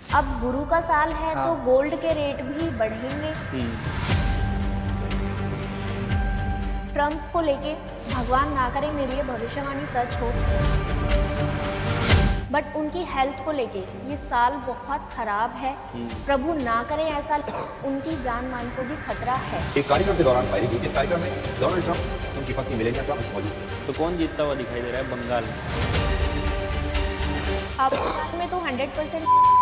अब गुरु का साल है तो हाँ। गोल्ड के रेट भी बढ़ेंगे। ट्रम्प को लेके भगवान ना करे मेरी ये भविष्यवाणी सच हो, बट उनकी हेल्थ को लेके ये साल बहुत खराब है। प्रभु ना करे ऐसा, उनकी जान मान को भी खतरा है। एक कार्यक्रम के दौरान फायरिंग हुई। इस कार्यक्रम में डोनाल्ड ट्रंप, उनकी पत्नी मेलेनिया ट्रंप मौजूद थे। तो कौन जीतता हुआ दिखाई दे रहा है बंगाल में? अब बंगाल में तो 100%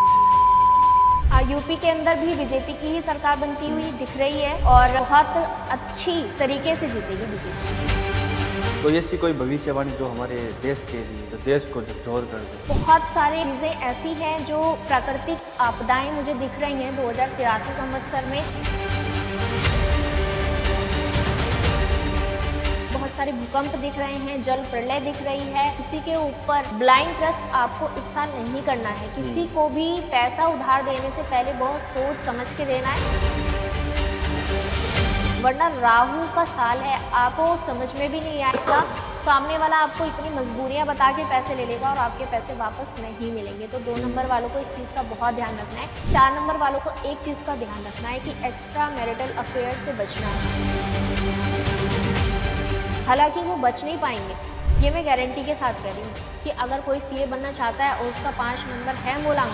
यूपी के अंदर भी बीजेपी की ही सरकार बनती हुई दिख रही है और बहुत अच्छी तरीके से जीतेगी बीजेपी। तो ऐसी कोई भविष्यवाणी जो हमारे देश के लिए, तो देश को झकझोर कर दे। बहुत सारी चीज़ें ऐसी हैं जो प्राकृतिक आपदाएं मुझे दिख रही हैं 2083 संवत्सर में। बहुत सारे भूकंप दिख रहे हैं, जल प्रलय दिख रही है। किसी के ऊपर ब्लाइंड ट्रस्ट आपको इस साल नहीं करना है। किसी को भी पैसा उधार देने से पहले बहुत सोच समझ के देना है, वरना राहु का साल है, आपको समझ में भी नहीं आएगा। सामने वाला आपको इतनी मजबूरियां बता के पैसे ले लेगा और आपके पैसे वापस नहीं मिलेंगे। तो 2 नंबर वालों को इस चीज़ का बहुत ध्यान रखना है। 4 नंबर वालों को एक चीज़ का ध्यान रखना है कि एक्स्ट्रा मैरिटल अफेयर से बचना है। हालांकि वो बच नहीं पाएंगे, ये मैं गारंटी के साथ कह रही हूँ कि अगर कोई सीए बनना चाहता है और उसका 5 नंबर है मूलांक,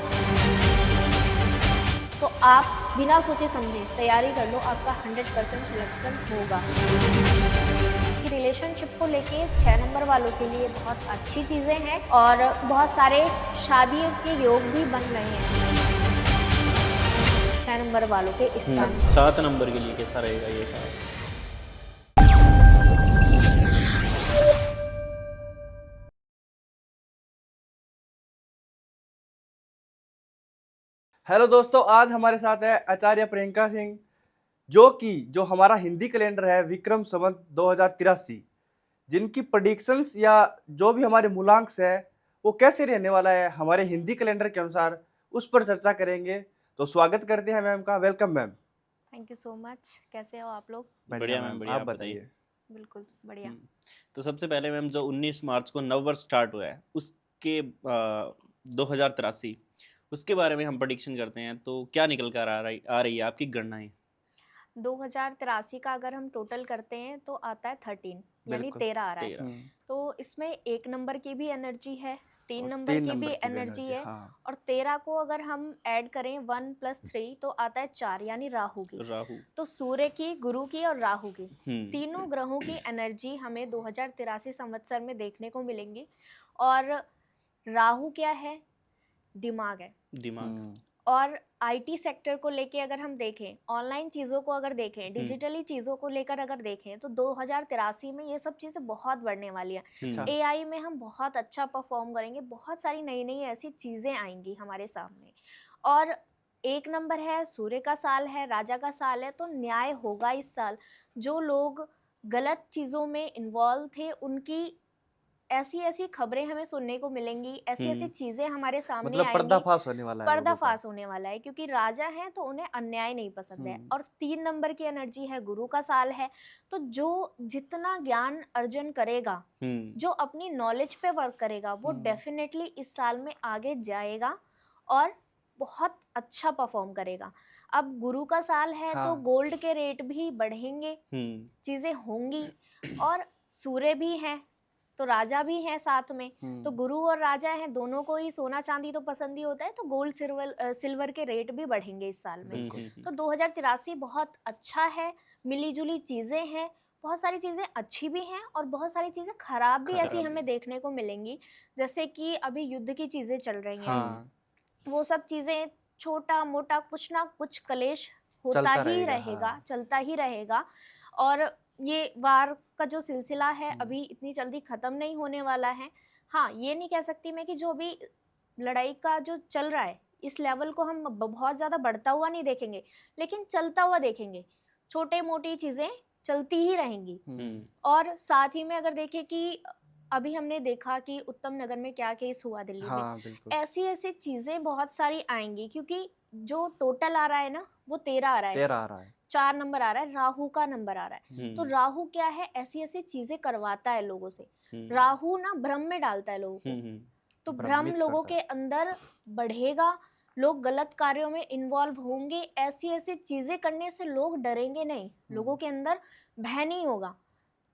तो आप बिना सोचे समझे तैयारी कर लो, आपका 100% सिलेक्शन होगा। रिलेशनशिप को लेके 6 नंबर वालों के लिए बहुत अच्छी चीज़ें हैं और बहुत सारे शादी के योग भी बन रहे हैं 6 नंबर वालों के इस साल। 7 नंबर के लिए कैसा रहेगा ये साल? हेलो दोस्तों, आज हमारे साथ है आचार्य प्रियंका सिंह, जो हमारा हिंदी कैलेंडर है विक्रम संवत 2083, जिनकी प्रेडिक्शंस या जो भी हमारे मूलांक है वो कैसे रहने वाला है हमारे हिंदी कैलेंडर के अनुसार, उस पर चर्चा करेंगे। तो स्वागत करते हैं मैम का। Welcome ma'am. Thank you so much. कैसे हो आप लोग? बढ़िया मैम, बढ़िया। आप बताइए। बिल्कुल बढ़िया। तो सबसे पहले मैम, जो 19 मार्च को नववर्ष स्टार्ट हुआ है उसके 2083 उसके बारे में हम प्रेडिक्शन करते हैं, तो क्या निकल कर आ रही है आपकी गणनाएं? 2083 का अगर हम टोटल करते हैं तो आता है 13, यानी बिल्कुल। 13 आ रहा है। 13। तो इसमें 1 नंबर की भी एनर्जी है, 3 और नंबर 3 की नंबर भी की भी एनर्जी एनर्जी, है हाँ। और 13 को अगर हम ऐड करें 1 + 3 तो आता है 4, यानी राहु की। राहु। तो सूर्य की, गुरु की और राहु की, हम्म। तीनों ग्रहों की एनर्जी हमें 2083 संवत्सर में देखने को मिलेंगी। और राहु क्या है? दिमाग है। दिमाग। और आईटी सेक्टर को लेके अगर हम देखें, ऑनलाइन चीज़ों को अगर देखें, डिजिटली चीज़ों को लेकर अगर देखें, तो 2083 में ये सब चीज़ें बहुत बढ़ने वाली है। अच्छा। एआई में हम बहुत अच्छा परफॉर्म करेंगे, बहुत सारी नई नई ऐसी चीज़ें आएंगी हमारे सामने। और 1 नंबर है, सूर्य का साल है, राजा का साल है, तो न्याय होगा इस साल। जो लोग गलत चीज़ों में इन्वॉल्व थे उनकी ऐसी ऐसी खबरें हमें सुनने को मिलेंगी, ऐसी ऐसी चीजें हमारे सामने मतलब आएंगी। पर्दाफाश होने वाला है लोगों का। पर्दाफाश होने वाला है, क्योंकि राजा हैं तो उन्हें अन्याय नहीं पसंद है। और 3 नंबर की एनर्जी है, गुरु का साल है। तो जो जितना ज्ञान अर्जन करेगा, जो अपनी नॉलेज पे वर्क करेगा, वो डेफिनेटली इस साल में आगे जाएगा और बहुत अच्छा परफॉर्म करेगा। अब गुरु का साल है तो गोल्ड के रेट भी बढ़ेंगे, चीजें होंगी। और सूर्य भी है तो राजा भी है साथ में। तो गुरु और राजा हैं, दोनों को ही सोना चांदी तो पसंद ही होता है, तो गोल्ड सिल्वर के रेट भी बढ़ेंगे इस साल में। तो 2083 बहुत अच्छा है, मिली जुली चीजें हैं, बहुत सारी चीजें अच्छी भी हैं और बहुत सारी चीजें खराब भी ऐसी हमें देखने को मिलेंगी। जैसे कि अभी युद्ध की चीजें चल रही हैं, वो सब चीजें छोटा मोटा कुछ ना कुछ कलेश होता ही रहेगा, चलता ही रहेगा। और ये वार का जो सिलसिला है अभी इतनी जल्दी खत्म नहीं होने वाला है। हाँ, ये नहीं कह सकती मैं कि जो अभी लड़ाई का जो चल रहा है इस लेवल को हम बहुत ज्यादा बढ़ता हुआ नहीं देखेंगे, लेकिन चलता हुआ देखेंगे। छोटे मोटी चीजें चलती ही रहेंगी। और साथ ही में अगर देखें कि अभी हमने देखा कि उत्तम नगर में क्या केस हुआ दिल्ली में, ऐसी ऐसी चीजें बहुत सारी आएंगी, क्योंकि जो टोटल आ रहा है ना वो 13 आ रहा है। 13 आ रहा है, 4 नंबर आ रहा है, राहु का नंबर आ रहा है। तो राहु क्या है? ऐसी ऐसी चीजें करवाता है लोगों से। राहु ना भ्रम में डालता है लोगों को, तो भ्रम लोगों के अंदर बढ़ेगा। लोग गलत कार्यों में इन्वॉल्व होंगे, ऐसी ऐसी चीजें करने से लोग डरेंगे नहीं, लोगों के अंदर भय नहीं होगा।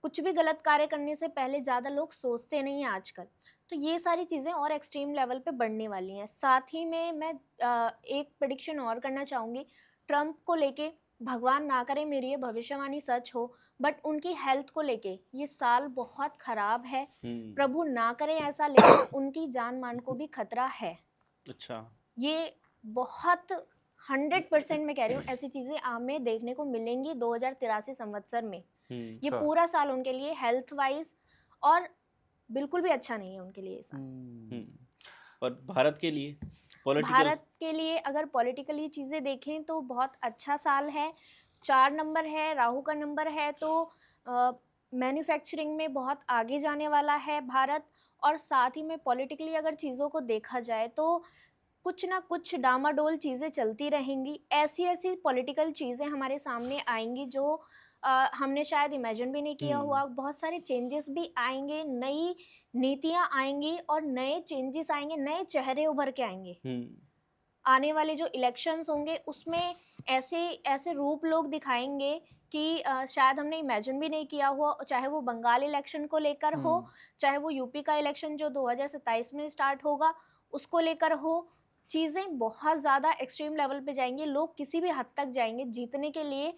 कुछ भी गलत कार्य करने से पहले ज़्यादा लोग सोचते नहीं हैं आजकल। तो ये सारी चीज़ें और एक्सट्रीम लेवल पे बढ़ने वाली हैं। साथ ही में मैं एक प्रेडिक्शन और करना चाहूँगी ट्रम्प को लेके। भगवान ना करे मेरी ये भविष्यवाणी सच हो, बट उनकी हेल्थ को लेके ये साल बहुत ख़राब है। प्रभु ना करे ऐसा, लेकिन उनकी जान मान को भी खतरा है। अच्छा, ये बहुत 100% मैं कह रही हूँ, ऐसी चीज़ें हमें देखने को मिलेंगी 2083 संवत्सर में। ये अच्छा। पूरा साल उनके लिए हेल्थ वाइज और बिल्कुल भी अच्छा नहीं है उनके लिए ये साल। और भारत के लिए पॉलिटिकल? भारत के लिए अगर पॉलिटिकली चीज़ें देखें तो बहुत अच्छा साल है। 4 नंबर है, राहु का नंबर है, तो मैन्युफैक्चरिंग में बहुत आगे जाने वाला है भारत। और साथ ही में पॉलिटिकली अगर चीज़ों को देखा जाए तो कुछ ना कुछ डामाडोल चीज़ें चलती रहेंगी। ऐसी ऐसी पॉलिटिकल चीज़ें हमारे सामने आएंगी जो हमने शायद इमेजिन भी नहीं किया हुआ। बहुत सारे चेंजेस भी आएंगे, नई नीतियाँ आएंगी और नए चेंजेस आएंगे, नए चेहरे उभर के आएंगे। आने वाले जो इलेक्शंस होंगे उसमें ऐसे ऐसे रूप लोग दिखाएंगे कि शायद हमने इमेजिन भी नहीं किया हुआ। चाहे वो बंगाल इलेक्शन को लेकर हो, चाहे वो यूपी का इलेक्शन जो 2027 में स्टार्ट होगा उसको लेकर हो, चीज़ें बहुत ज़्यादा एक्सट्रीम लेवल पे जाएंगी। लोग किसी भी हद तक जाएंगे जीतने के लिए,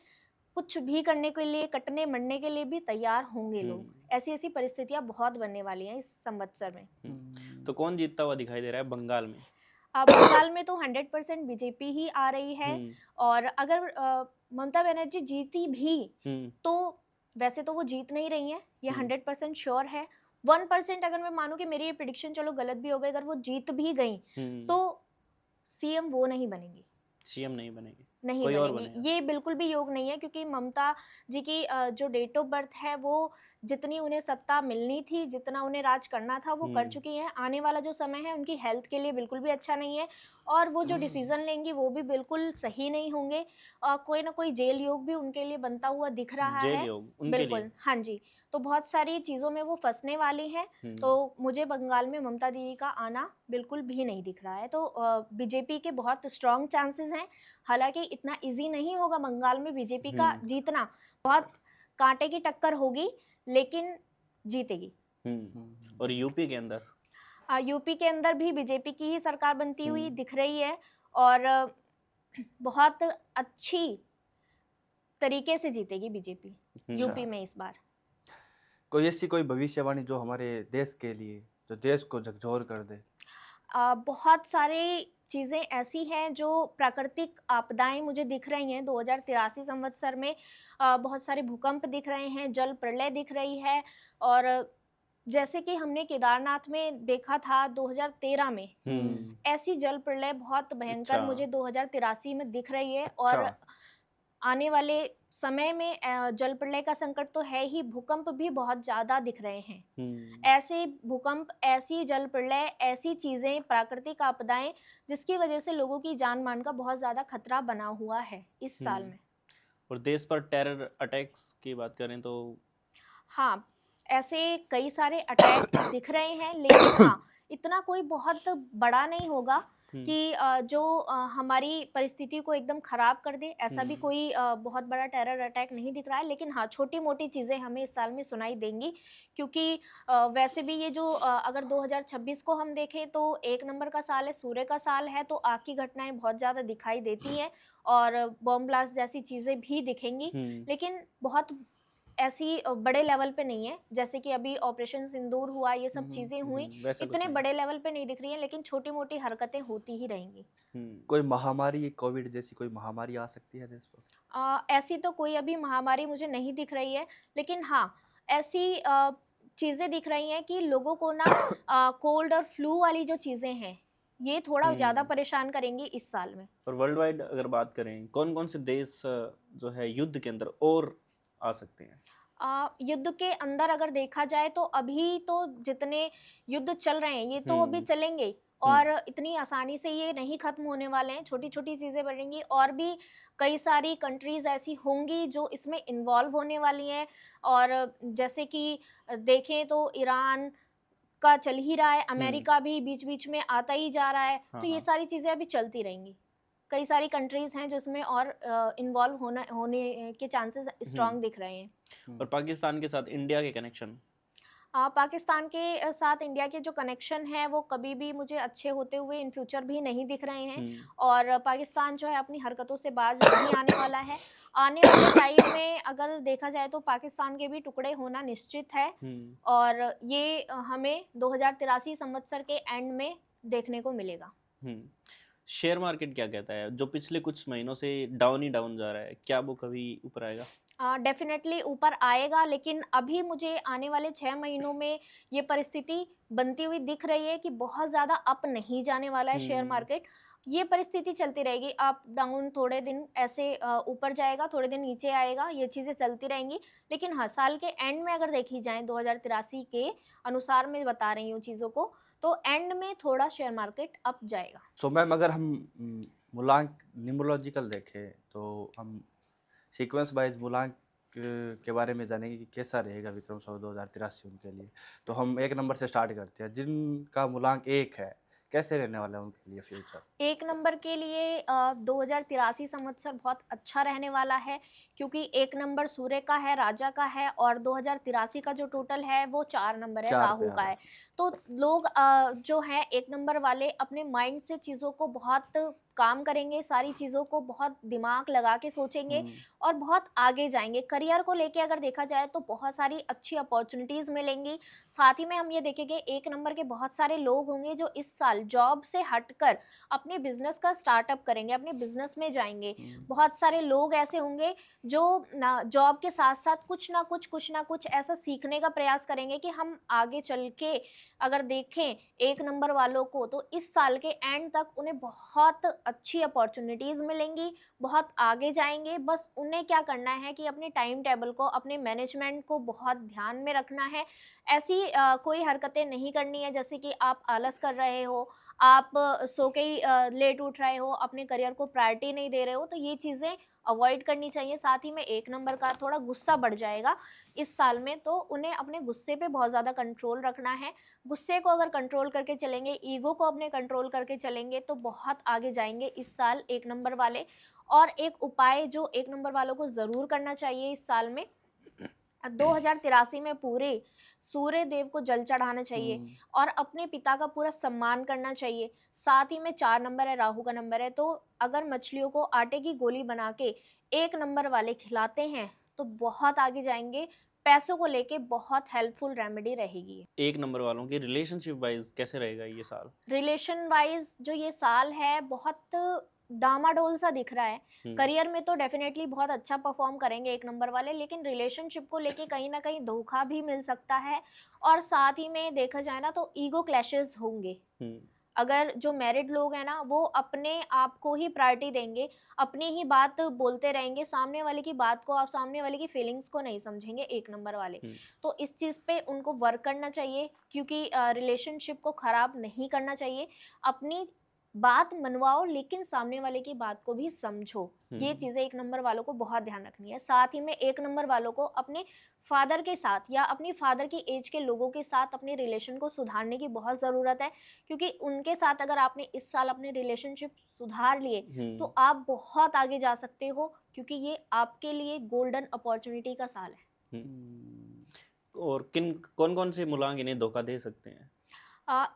कुछ भी करने के लिए, कटने मरने के लिए भी तैयार होंगे लोग। ऐसी ऐसी परिस्थितियां बहुत बनने वाली हैं इस संवत्सर में। तो कौन जीतता हुआ दिखाई दे रहा है बंगाल में? बंगाल में तो 100% बीजेपी ही आ रही है। और अगर ममता बनर्जी जीती भी तो वैसे तो वो जीत नहीं रही हैं, ये 100% श्योर है। 1% अगर मैं मानूं कि मेरी ये प्रेडिक्शन चलो गलत भी हो गई, अगर वो जीत भी गई तो सीएम वो नहीं बनेगी। सीएम नहीं बनेगी, नहीं कोई और बनेगी, बनेगा। ये बिल्कुल भी योग नहीं है। क्योंकि ममता जी की जो डेट ऑफ बर्थ है वो जितनी उन्हें सत्ता मिलनी थी, जितना उन्हें राज करना था वो कर चुकी हैं। आने वाला जो समय है उनकी हेल्थ के लिए बिल्कुल भी अच्छा नहीं है और वो जो डिसीजन लेंगी वो भी बिल्कुल सही नहीं होंगे। कोई ना कोई जेल योग भी उनके लिए बनता हुआ दिख रहा जेल है। योग उनके लिए? बिल्कुल, हाँ जी। तो बहुत सारी चीज़ों में वो फंसने वाली हैं। तो मुझे बंगाल में ममता दीदी का आना बिल्कुल भी नहीं दिख रहा है। तो बीजेपी के बहुत स्ट्रॉन्ग चांसेस हैं। हालांकि इतना इजी नहीं होगा बंगाल में बीजेपी का जीतना, बहुत कांटे की टक्कर होगी, लेकिन जीतेगी। और यूपी के अंदर? यूपी के अंदर भी बीजेपी की ही सरकार बनती हुई दिख रही है और बहुत अच्छी तरीके से जीतेगी बीजेपी यूपी में इस बार। कोई ऐसी कोई भविष्यवाणी जो हमारे देश के लिए, जो देश को झकझोर कर दे? बहुत सारी चीज़ें ऐसी हैं जो प्राकृतिक आपदाएं मुझे दिख रही हैं 2083 संवत्सर में। बहुत सारे भूकंप दिख रहे हैं, जल प्रलय दिख रही है। और जैसे कि हमने केदारनाथ में देखा था 2013 में, ऐसी जल प्रलय बहुत भयंकर मुझे 2083 में दिख रही है। और आने वाले समय में जल प्रलय का संकट तो है ही, भूकंप भी बहुत ज्यादा दिख रहे हैं। ऐसे भूकंप, ऐसी जल प्रलय, ऐसी चीजें, प्राकृतिक आपदाएं जिसकी वजह से लोगों की जान मान का बहुत ज्यादा खतरा बना हुआ है इस साल में। और देश पर टेरर अटैक्स की बात करें तो? हाँ, ऐसे कई सारे अटैक दिख रहे हैं, लेकिन हाँ इतना कोई बहुत बड़ा नहीं होगा कि जो हमारी परिस्थिति को एकदम खराब कर दे। ऐसा भी कोई बहुत बड़ा टेरर अटैक नहीं दिख रहा है। लेकिन हाँ, छोटी मोटी चीज़ें हमें इस साल में सुनाई देंगी। क्योंकि वैसे भी ये जो अगर 2026 को हम देखें तो 1 नंबर का साल है, सूर्य का साल है, तो आग की घटनाएं बहुत ज़्यादा दिखाई देती हैं और बॉम्ब ब्लास्ट जैसी चीज़ें भी दिखेंगी। लेकिन बहुत ऐसी बड़े लेवल पे नहीं है। जैसे कि अभी ऑपरेशन सिंदूर हुआ, ये सब चीजें हुई, इतने बड़े लेवल पे नहीं दिख रही हैं, लेकिन छोटी मोटी हरकतें होती ही रहेंगी। कोई महामारी, कोविड जैसी कोई महामारी आ सकती है देश पर? ऐसी तो कोई अभी महामारी मुझे नहीं दिख रही है, लेकिन हाँ ऐसी चीजें दिख रही हैं कि लोगों को ना कोल्ड और फ्लू वाली जो चीजें हैं ये थोड़ा ज्यादा परेशान करेंगी इस साल में। और वर्ल्ड वाइड अगर बात करें, कौन कौन से देश जो है युद्ध के अंदर और आ सकते हैं? युद्ध के अंदर अगर देखा जाए तो अभी तो जितने युद्ध चल रहे हैं ये तो अभी चलेंगे और इतनी आसानी से ये नहीं खत्म होने वाले हैं। छोटी छोटी चीजें बढ़ेंगी और भी कई सारी कंट्रीज ऐसी होंगी जो इसमें इन्वॉल्व होने वाली हैं। और जैसे कि देखें तो ईरान, का चल ही रहा है, अमेरिका भी बीच बीच में आता ही जा रहा है, हाँ, तो ये हाँ। सारी चीज़ें अभी चलती रहेंगी। कई सारी कंट्रीज़ हैं जिसमें और इन्वॉल्व होने के चांसेस स्ट्रांग दिख रहे हैं। और पाकिस्तान के साथ इंडिया के कनेक्शन? पाकिस्तान के साथ इंडिया के जो कनेक्शन है वो कभी भी मुझे अच्छे होते हुए इन फ्यूचर भी नहीं दिख रहे हैं, और पाकिस्तान जो है अपनी हरकतों से बाज नहीं आने वाला है। आने वाले टाइम में अगर देखा जाए तो पाकिस्तान के भी टुकड़े होना निश्चित है, और ये हमें 2083 संवत्सर के एंड में देखने को मिलेगा। शेयर मार्केट क्या कहता है, जो पिछले कुछ महीनों से डाउन ही डाउन जा रहा है, क्या वो कभी ऊपर आएगा? डेफिनेटली ऊपर आएगा, लेकिन अभी मुझे आने वाले 6 महीनों में ये परिस्थिति बनती हुई दिख रही है कि बहुत ज़्यादा अप नहीं जाने वाला है शेयर मार्केट। ये परिस्थिति चलती रहेगी, अप डाउन, थोड़े दिन ऐसे ऊपर जाएगा, थोड़े दिन नीचे आएगा, ये चीज़ें चलती रहेंगी। लेकिन हाँ, साल के एंड में अगर देखी जाए 2083 के अनुसार मैं बता रही हूँ चीज़ों को, तो एंड में थोड़ा शेयर मार्केट अप जाएगा। सो मैम, अगर हम मूलांक न्यूमरोलॉजिकल देखें तो हम सीक्वेंस वाइज मूलांक के बारे में जानेंगे कि कैसा रहेगा विक्रम संवत 2083 उनके लिए। तो हम 1 नंबर से स्टार्ट करते हैं। जिनका मूलांक 1 है, कैसे रहने वाला है उनके लिए फ्यूचर? 1 नंबर के लिए 2083 संवत्सर बहुत अच्छा रहने वाला है, क्योंकि 1 नंबर सूर्य का है, राजा का है, और 2083 का जो टोटल है वो 4 नंबर है, 4 पे राहु आ का रहा है। तो लोग जो हैं 1 नंबर वाले अपने माइंड से चीज़ों को बहुत काम करेंगे, सारी चीज़ों को बहुत दिमाग लगा के सोचेंगे और बहुत आगे जाएंगे। करियर को लेके अगर देखा जाए तो बहुत सारी अच्छी अपॉर्चुनिटीज़ मिलेंगी। साथ ही में हम ये देखेंगे 1 नंबर के बहुत सारे लोग होंगे जो इस साल जॉब से हटकर अपने बिजनेस का स्टार्टअप करेंगे, अपने बिजनेस में जाएंगे। बहुत सारे लोग ऐसे होंगे जो जॉब के साथ साथ कुछ ना कुछ ऐसा सीखने का प्रयास करेंगे कि हम आगे चल के अगर देखें 1 नंबर वालों को तो इस साल के एंड तक उन्हें बहुत अच्छी अपॉर्चुनिटीज़ मिलेंगी, बहुत आगे जाएंगे। बस उन्हें क्या करना है कि अपने टाइम टेबल को, अपने मैनेजमेंट को बहुत ध्यान में रखना है। ऐसी कोई हरकतें नहीं करनी है जैसे कि आप आलस कर रहे हो, आप सो के ही लेट उठ रहे हो, अपने करियर को प्रायोरिटी नहीं दे रहे हो, तो ये चीज़ें अवॉइड करनी चाहिए। साथ ही में 1 नंबर का थोड़ा गुस्सा बढ़ जाएगा इस साल में, तो उन्हें अपने गुस्से पे बहुत ज़्यादा कंट्रोल रखना है। गुस्से को अगर कंट्रोल करके चलेंगे, ईगो को अपने कंट्रोल करके चलेंगे तो बहुत आगे जाएंगे इस साल 1 नंबर वाले। और एक उपाय जो 1 नंबर वालों को ज़रूर करना चाहिए इस साल में, 2083 में पूरे सूर्य देव को जल चढ़ाना चाहिए और अपने पिता का पूरा सम्मान करना चाहिए। साथ ही में 4 नंबर है, राहु का नंबर है, तो अगर मछलियों को आटे की गोली बना के 1 नंबर वाले खिलाते हैं तो बहुत आगे जाएंगे। पैसों को लेके बहुत हेल्पफुल रेमेडी रहेगी। 1 नंबर वालों की रिलेशनशिप वाइज कैसे रहेगा ये साल? रिलेशन वाइज जो ये साल है बहुत डामाडोल सा दिख रहा है। करियर में तो डेफिनेटली बहुत अच्छा परफॉर्म करेंगे 1 नंबर वाले, लेकिन रिलेशनशिप को लेके कहीं ना कहीं धोखा भी मिल सकता है। और साथ ही में देखा जाए ना तो ईगो क्लैशेस होंगे। अगर जो मैरिड लोग हैं ना वो अपने आप को ही प्रायोरिटी देंगे, अपनी ही बात बोलते रहेंगे, सामने वाले की बात को और सामने वाले की फीलिंग्स को नहीं समझेंगे 1 नंबर वाले। तो इस चीज़ पे उनको वर्क करना चाहिए, क्योंकि रिलेशनशिप को ख़राब नहीं करना चाहिए। अपनी बात मनवाओ लेकिन सामने वाले की बात को भी समझो। ये चीज़ें 1 नंबर वालों को बहुत ध्यान रखनी है। साथ ही में 1 नंबर वालों को अपने फादर के साथ या अपनी फादर की एज के लोगों के साथ अपने रिलेशन को सुधारने की बहुत ज़रूरत है, क्योंकि उनके साथ अगर आपने इस साल अपने रिलेशनशिप सुधार लिए तो आप बहुत आगे जा सकते हो, क्योंकि ये आपके लिए गोल्डन अपॉर्चुनिटी का साल है। और कौन कौन से मूलांक इन्हें धोखा दे सकते हैं?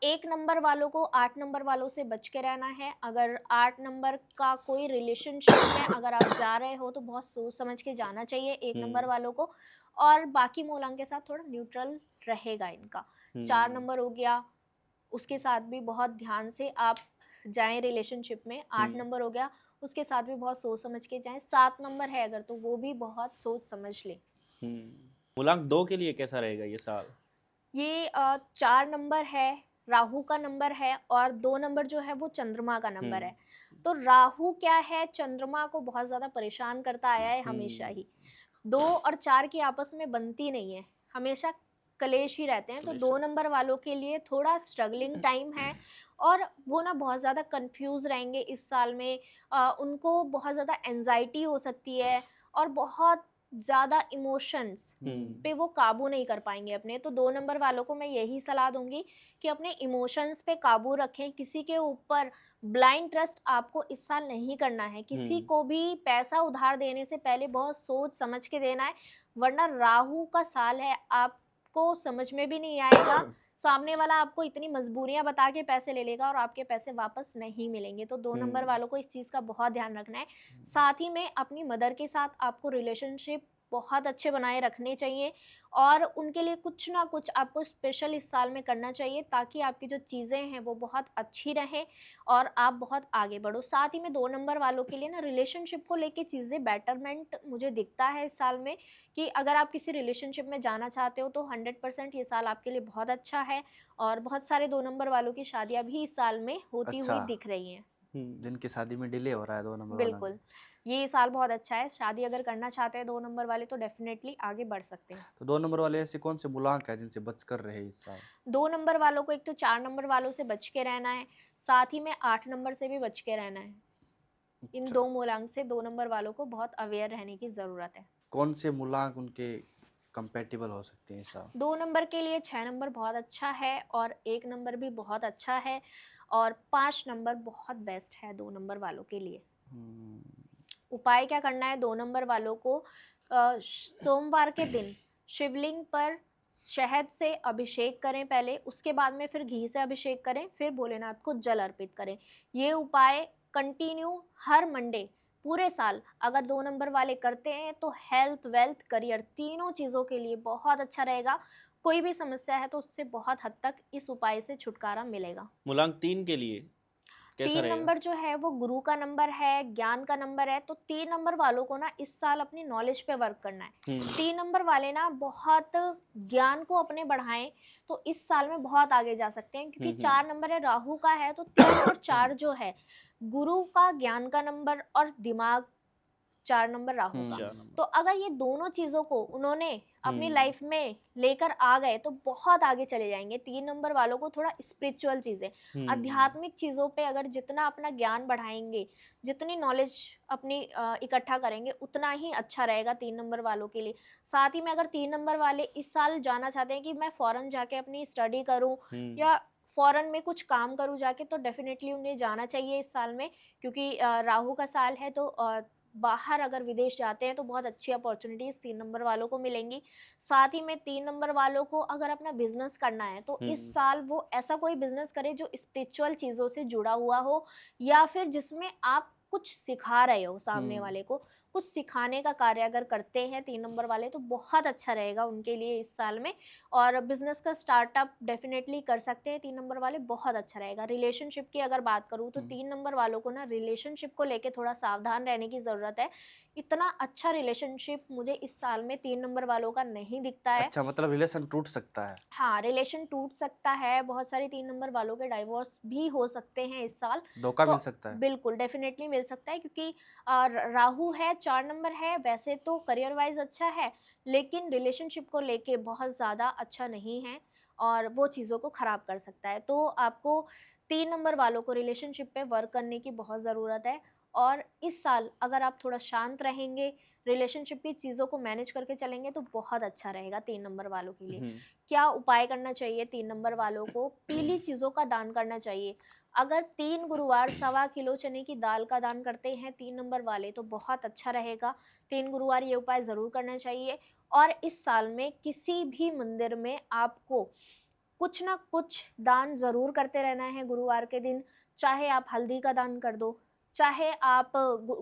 1 नंबर वालों को 8 नंबर वालों से बच के रहना है। अगर 8 नंबर का कोई रिलेशनशिप में अगर आप जा रहे हो तो बहुत सोच समझ के जाना चाहिए 1 नंबर वालों को, और बाकी मूलांक के साथ थोड़ा न्यूट्रल रहेगा इनका। 4 नंबर हो गया, उसके साथ भी बहुत ध्यान से आप जाएं रिलेशनशिप में। 8 नंबर हो गया, उसके साथ भी बहुत सोच समझ के जाएं। 7 नंबर है अगर तो वो भी बहुत सोच समझ लें। मूलांक 2 के लिए कैसा रहेगा ये साल? ये 4 नंबर है, राहु का नंबर है, और 2 नंबर जो है वो चंद्रमा का नंबर है। तो राहु क्या है, चंद्रमा को बहुत ज़्यादा परेशान करता आया है हमेशा ही। 2 और 4 की आपस में बनती नहीं है, हमेशा कलेश ही रहते हैं। तो 2 नंबर वालों के लिए थोड़ा स्ट्रगलिंग टाइम है, और वो ना बहुत ज़्यादा कंफ्यूज रहेंगे इस साल में। उनको बहुत ज़्यादा एंजाइटी हो सकती है और बहुत ज्यादा इमोशंस हम्म पे वो काबू नहीं कर पाएंगे अपने। तो 2 नंबर वालों को मैं यही सलाह दूंगी कि अपने इमोशंस पे काबू रखें। किसी के ऊपर ब्लाइंड ट्रस्ट आपको इस साल नहीं करना है। किसी को भी पैसा उधार देने से पहले बहुत सोच समझ के देना है, वरना राहु का साल है, आपको समझ में भी नहीं आएगा। सामने वाला आपको इतनी मजबूरियां बता के पैसे ले लेगा और आपके पैसे वापस नहीं मिलेंगे। तो 2 नंबर वालों को इस चीज़ का बहुत ध्यान रखना है। साथ ही में अपनी मदर के साथ आपको रिलेशनशिप बहुत अच्छे बनाए रखने चाहिए और उनके लिए कुछ ना कुछ आपको स्पेशल इस साल में करना चाहिए, ताकि आपकी जो चीज़ें हैं वो बहुत अच्छी रहें और आप बहुत आगे बढ़ो। साथ ही में 2 नंबर वालों के लिए ना रिलेशनशिप को लेके चीज़ें बेटरमेंट मुझे दिखता है इस साल में, कि अगर आप किसी रिलेशनशिप में जाना चाहते हो तो 100% ये साल आपके लिए बहुत अच्छा है। और बहुत सारे 2 नंबर वालों की शादियां भी इस साल में होती हुई अच्छा। दिख रही हैं। जिनकी शादी में डिले हो रहा है 2 नंबर वालों बिल्कुल, में। ये साल बहुत अच्छा है। शादी अगर करना चाहते हैं 2 नंबर वाले तो डेफिनेटली आगे बढ़ सकते हैं। तो 2 नंबर वाले ऐसे कौन से मूलांक है जिनसे बच कर रहे इस साल? 2 नंबर वालों को एक तो 4 नंबर वालों से बच के रहना है, साथ ही में 8 नंबर से भी बच के रहना है। इन अच्छा। 2 मूलांक से 2 नंबर वालों को बहुत अवेयर रहने की ज़रूरत है। कौन से मूलांक उनके कंपैटिबल हो सकते हैं इस साल? 2 नंबर के लिए 6 नंबर बहुत अच्छा है और 1 नंबर भी बहुत अच्छा है और 5 नंबर बहुत बेस्ट है 2 नंबर वालों के लिए। उपाय क्या करना है 2 नंबर वालों को? सोमवार के दिन शिवलिंग पर शहद से अभिषेक करें पहले, उसके बाद में फिर घी से अभिषेक करें, फिर भोलेनाथ को जल अर्पित करें। ये उपाय कंटिन्यू हर मंडे पूरे साल अगर 2 नंबर वाले करते हैं तो हेल्थ, वेल्थ, करियर तीनों चीज़ों के लिए बहुत अच्छा रहेगा। कोई भी समस्या है तो उससे बहुत हद तक इस उपाय से छुटकारा मिलेगा। मूलांक 3 के लिए कैसा 3 रहेगा? नंबर जो है वो गुरु का नंबर है, ज्ञान का नंबर है। तो 3 नंबर वालों को ना इस साल अपनी नॉलेज पे वर्क करना है। 3 नंबर वाले ना बहुत ज्ञान को अपने बढ़ाएं तो इस साल में बहुत आगे जा सकते हैं, क्योंकि 4 नंबर है राहु का है। तो 3 और 4 जो है गुरु का, ज्ञान का नंबर और दिमाग, 4 नंबर राहु का। 4 नंबर। तो अगर ये दोनों चीज़ों को उन्होंने अपनी लाइफ में लेकर आ गए तो बहुत आगे चले जाएंगे। 3 नंबर वालों को थोड़ा स्पिरिचुअल चीज़ें, आध्यात्मिक चीज़ों पे अगर जितना अपना ज्ञान बढ़ाएंगे, जितनी नॉलेज अपनी इकट्ठा करेंगे, उतना ही अच्छा रहेगा 3 नंबर वालों के लिए। साथ ही में अगर 3 नंबर वाले इस साल जाना चाहते हैं कि मैं फ़ॉरेन जाके अपनी स्टडी करूँ या फ़ॉरेन में कुछ काम करूँ जाके, तो डेफिनेटली उन्हें जाना चाहिए इस साल में, क्योंकि राहु का साल है। तो बाहर अगर विदेश जाते हैं तो बहुत अच्छी अपॉर्चुनिटीज़ 3 नंबर वालों को मिलेंगी। साथ ही में 3 नंबर वालों को अगर अपना बिजनेस करना है तो इस साल वो ऐसा कोई बिजनेस करे जो स्पिरिचुअल चीज़ों से जुड़ा हुआ हो, या फिर जिसमें आप कुछ सिखा रहे हो सामने वाले को, कुछ सिखाने का कार्य अगर करते हैं 3 नंबर वाले तो बहुत अच्छा रहेगा उनके लिए इस साल में। और बिजनेस का स्टार्टअप डेफिनेटली कर सकते हैं 3 नंबर वाले, बहुत अच्छा रहेगा। रिलेशनशिप की अगर बात करूँ तो 3 नंबर वालों को ना रिलेशनशिप को लेके थोड़ा सावधान रहने की ज़रूरत है। इतना अच्छा रिलेशनशिप मुझे इस साल में 3 नंबर वालों का नहीं दिखता है। अच्छा, मतलब रिलेशन टूट सकता है। हाँ, रिलेशन टूट सकता है। बहुत सारे 3 नंबर वालों के डाइवोर्स भी हो सकते हैं इस साल। धोखा तो मिल सकता है। बिल्कुल डेफिनेटली मिल सकता है, क्योंकि राहु है, 4 नंबर है। वैसे तो करियर वाइज अच्छा है, लेकिन रिलेशनशिप को लेके बहुत ज़्यादा अच्छा नहीं है और वो चीज़ों को ख़राब कर सकता है। तो आपको 3 नंबर वालों को रिलेशनशिप पे वर्क करने की बहुत ज़रूरत है। और इस साल अगर आप थोड़ा शांत रहेंगे, रिलेशनशिप की चीज़ों को मैनेज करके चलेंगे तो बहुत अच्छा रहेगा 3 नंबर वालों के लिए। क्या उपाय करना चाहिए 3 नंबर वालों को? पीली चीज़ों का दान करना चाहिए। अगर 3 गुरुवार 1.25 किलो चने की दाल का दान करते हैं 3 नंबर वाले तो बहुत अच्छा रहेगा। 3 गुरुवार ये उपाय ज़रूर करना चाहिए। और इस साल में किसी भी मंदिर में आपको कुछ ना कुछ दान ज़रूर करते रहना है गुरुवार के दिन। चाहे आप हल्दी का दान कर दो, चाहे आप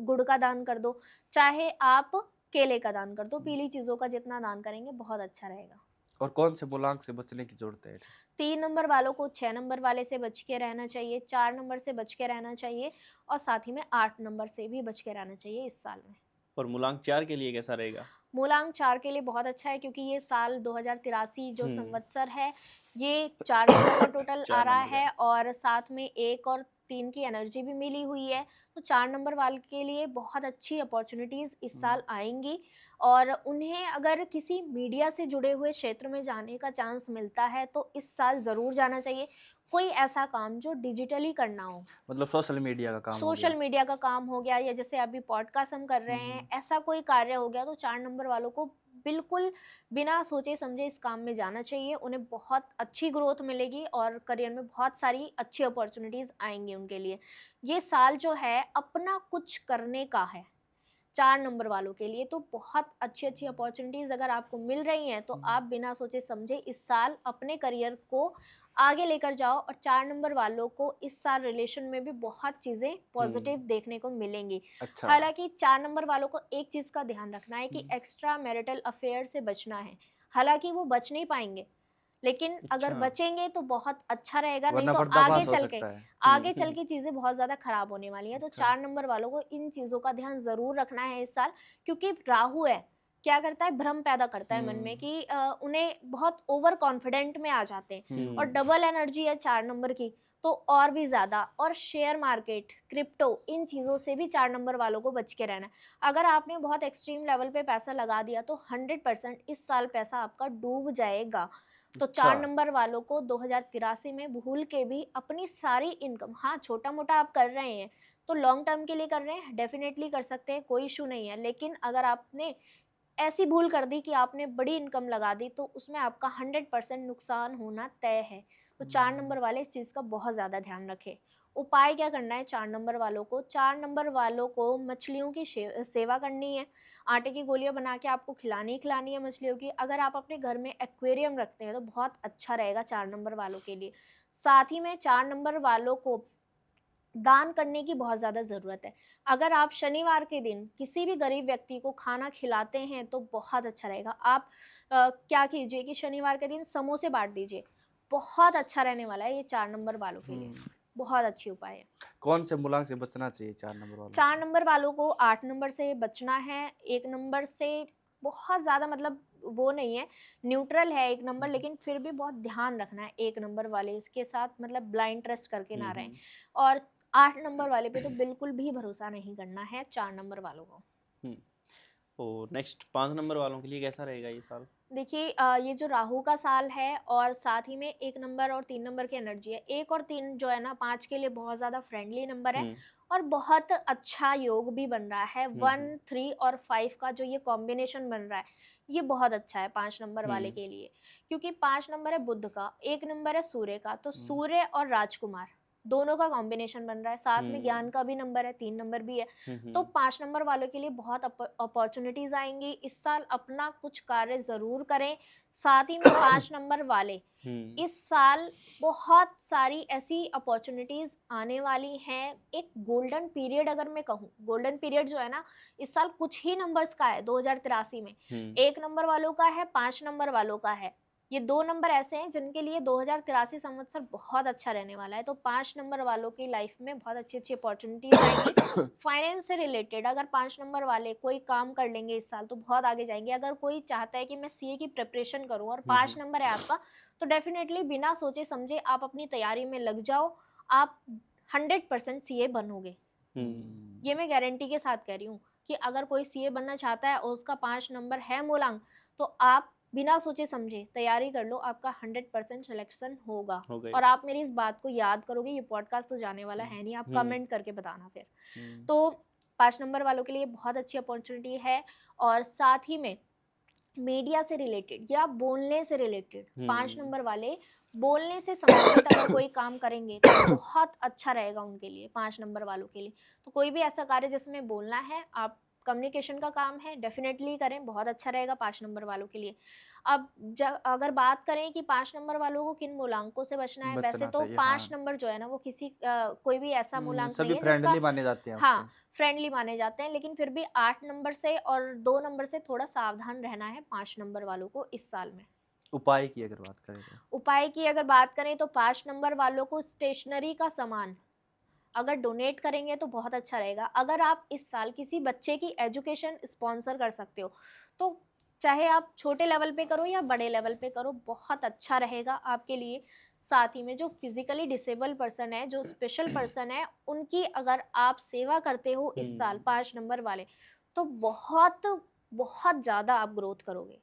गुड़ का दान कर दो, चाहे आप केले का दान कर दो। पीली चीज़ों का जितना दान करेंगे बहुत अच्छा रहेगा। और कौन से मूलांक से बचने की जरूरत है? 3 नंबर वालों को 6 नंबर वाले से बच के रहना चाहिए, 4 नंबर से बच के रहना चाहिए और साथ ही में 8 नंबर से भी बच के रहना चाहिए इस साल में। और मूलांक 4 के लिए कैसा रहेगा? मूलांक 4 के लिए बहुत अच्छा है, क्योंकि ये साल 2083 जो संवत्सर है ये 4 नंबर का टोटल 4 आ रहा नंबर का है और साथ में 1 और 3 की एनर्जी भी मिली हुई है। तो 4 नंबर वाले के लिए बहुत अच्छी अपॉर्चुनिटीज़ इस साल आएंगी और उन्हें अगर किसी मीडिया से जुड़े हुए क्षेत्र में जाने का चांस मिलता है तो इस साल ज़रूर जाना चाहिए। कोई ऐसा काम जो डिजिटली करना हो, मतलब सोशल मीडिया का काम हो सोशल गया। मीडिया का काम हो गया, या जैसे अभी पॉडकास्ट हम कर रहे हैं, ऐसा कोई कार्य हो गया, तो 4 नंबर वालों को बिल्कुल बिना सोचे समझे इस काम में जाना चाहिए। उन्हें बहुत अच्छी ग्रोथ मिलेगी और करियर में बहुत सारी अच्छी अपॉर्चुनिटीज़ आएंगी उनके लिए। ये साल जो है अपना कुछ करने का है 4 नंबर वालों के लिए, तो बहुत अच्छी-अच्छी अपॉर्चुनिटीज़ अगर आपको मिल रही हैं, तो आप बिना सोचे समझे इस साल अपने करियर को आगे लेकर जाओ। और 4 नंबर वालों को इस साल रिलेशन में भी बहुत चीज़ें पॉजिटिव देखने को मिलेंगी। अच्छा। हालाँकि 4 नंबर वालों को एक चीज़ का ध्यान रखना है कि एक्स्ट्रा मैरिटल अफेयर से बचना है। हालाँकि वो बच नहीं पाएँगे, लेकिन अगर अच्छा। बचेंगे तो बहुत अच्छा रहेगा, नहीं वरना तो पर्दाफाश हो सकता है। आगे चल के चीज़ें बहुत ज़्यादा खराब होने वाली हैं। तो अच्छा। 4 नंबर वालों को इन चीज़ों का ध्यान ज़रूर रखना है इस साल, क्योंकि राहु है, क्या करता है, भ्रम पैदा करता है मन में कि उन्हें बहुत ओवर कॉन्फिडेंट में आ जाते हैं, और डबल एनर्जी है 4 नंबर की, तो और भी ज़्यादा। और शेयर मार्केट, क्रिप्टो, इन चीज़ों से भी 4 नंबर वालों को बच के रहना है। अगर आपने बहुत एक्सट्रीम लेवल पे पैसा लगा दिया तो 100% इस साल पैसा आपका डूब जाएगा। तो 4 नंबर वालों को 2083 में भूल के भी अपनी सारी इनकम, हाँ छोटा-मोटा आप कर रहे हैं तो लॉन्ग टर्म के लिए कर रहे हैं, डेफिनेटली कर सकते हैं, कोई इशू नहीं है। लेकिन अगर आपने ऐसी भूल कर दी कि आपने बड़ी इनकम लगा दी, तो उसमें आपका 100% नुकसान होना तय है। तो 4 नंबर वाले इस चीज़ का बहुत ज़्यादा ध्यान रखें। उपाय क्या करना है 4 नंबर वालों को? 4 नंबर वालों को मछलियों की सेवा करनी है। आटे की गोलियाँ बना के आपको खिलानी ही खिलानी है मछलियों की। अगर आप अपने घर में एक्वेरियम रखते हैं तो बहुत अच्छा रहेगा 4 नंबर वालों के लिए। साथ ही में 4 नंबर वालों को दान करने की बहुत ज़्यादा ज़रूरत है। अगर आप शनिवार के दिन किसी भी गरीब व्यक्ति को खाना खिलाते हैं तो बहुत अच्छा रहेगा। आप क्या कीजिए कि शनिवार के दिन समोसे बाँट दीजिए। बहुत अच्छा रहने वाला है ये 4 नंबर वालों के लिए। बहुत अच्छी उपाय है। कौन से मूलांक से बचना चाहिए 4 नंबर वालों 4 नंबर वालों को 8 नंबर से बचना है। 1 नंबर से बहुत ज़्यादा मतलब वो नहीं है, न्यूट्रल है 1 नंबर, लेकिन फिर भी बहुत ध्यान रखना है 1 नंबर वाले इसके साथ, मतलब ब्लाइंड ट्रस्ट करके ना रहें। और 8 नंबर वाले पे तो बिल्कुल भी भरोसा नहीं करना है 4 नंबर वालों को। और नेक्स्ट 5 नंबर वालों के लिए कैसा रहेगा ये साल? देखिए ये जो राहु का साल है और साथ ही में 1 नंबर और 3 नंबर की एनर्जी है। 1 और 3 जो है ना 5 के लिए बहुत ज़्यादा फ्रेंडली नंबर है और बहुत अच्छा योग भी बन रहा है। 1, 3 और 5 का जो ये कॉम्बिनेशन बन रहा है, ये बहुत अच्छा है 5 नंबर वाले के लिए, क्योंकि 5 नंबर है बुध का, 1 नंबर है सूर्य का, तो सूर्य और राजकुमार दोनों का कॉम्बिनेशन बन रहा है। साथ में ज्ञान का भी नंबर है, 3 नंबर भी है। तो 5 नंबर वालों के लिए बहुत अपॉर्चुनिटीज आएंगी इस साल। अपना कुछ कार्य जरूर करें। साथ ही में 5 नंबर वाले इस साल बहुत सारी ऐसी अपॉर्चुनिटीज आने वाली हैं। एक गोल्डन पीरियड, अगर मैं कहूँ, गोल्डन पीरियड जो है ना इस साल कुछ ही नंबर्स का है 2083 में। 1 नंबर वालों का है, 5 नंबर वालों का है। ये 2 नंबर ऐसे हैं जिनके लिए 2083 संवत्सर बहुत अच्छा रहने वाला है। तो 5 नंबर वालों की लाइफ में बहुत अच्छी अच्छी अपॉर्चुनिटीज आएंगी। फाइनेंस से रिलेटेड अगर 5 नंबर वाले कोई काम कर लेंगे इस साल तो बहुत आगे जाएंगे। अगर कोई चाहता है कि मैं सीए की प्रिपरेशन करूं और 5 नंबर है आपका, तो डेफिनेटली बिना सोचे समझे आप अपनी तैयारी में लग जाओ। आप 100% सीए बनोगे। ये मैं गारंटी के साथ कह रही हूँ कि अगर कोई सीए बनना चाहता है और उसका 5 नंबर है मूलांक, तो आप बिना सोचे समझे तैयारी कर लो, आपका 100% सिलेक्शन होगा। और आप मेरी इस बात को याद करोगे। ये पॉडकास्ट तो जाने वाला है नहीं, आप कमेंट करके बताना फिर। तो 5 नंबर वालों के लिए बहुत अच्छी अपॉर्चुनिटी है। और साथ ही में मीडिया से रिलेटेड या बोलने से रिलेटेड 5 नंबर वाले बोलने से संबंधित अगर कोई काम करेंगे तो बहुत अच्छा रहेगा उनके लिए, 5 नंबर वालों के लिए। तो कोई भी ऐसा कार्य जिसमें बोलना है, आप कम्युनिकेशन का काम है, डेफिनेटली करें, बहुत अच्छा रहेगा 5 नंबर वालों के लिए। अब अगर बात करें कि 5 नंबर वालों को किन मूलांकों से बचना है, वैसे तो 5 नंबर जो है ना वो किसी कोई भी ऐसा मूलांक नहीं है फ्रेंडली माने जाते हैं। हाँ, फ्रेंडली माने जाते हैं, लेकिन फिर भी 8 नंबर से और 2 नंबर से थोड़ा सावधान रहना है 5 नंबर वालों को इस साल में। उपाय की अगर बात करें तो उपाय की अगर बात करें तो 5 नंबर वालों को स्टेशनरी का सामान अगर डोनेट करेंगे तो बहुत अच्छा रहेगा। अगर आप इस साल किसी बच्चे की एजुकेशन स्पॉन्सर कर सकते हो, तो चाहे आप छोटे लेवल पे करो या बड़े लेवल पे करो, बहुत अच्छा रहेगा आपके लिए। साथ ही में जो फिजिकली डिसेबल पर्सन है, जो स्पेशल पर्सन है, उनकी अगर आप सेवा करते हो इस साल 5 नंबर वाले, तो बहुत बहुत ज़्यादा आप ग्रोथ करोगे।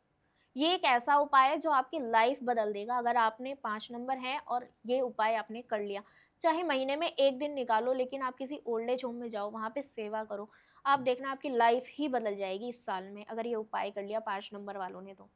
ये एक ऐसा उपाय है जो आपकी लाइफ बदल देगा अगर आपने 5 नंबर है और ये उपाय आपने कर लिया। चाहे महीने में 1 दिन निकालो, लेकिन आप किसी ओल्ड एज होम में जाओ, वहाँ पे सेवा करो, आप देखना आपकी लाइफ ही बदल जाएगी इस साल में, अगर ये उपाय कर लिया 5 नंबर वालों ने तो।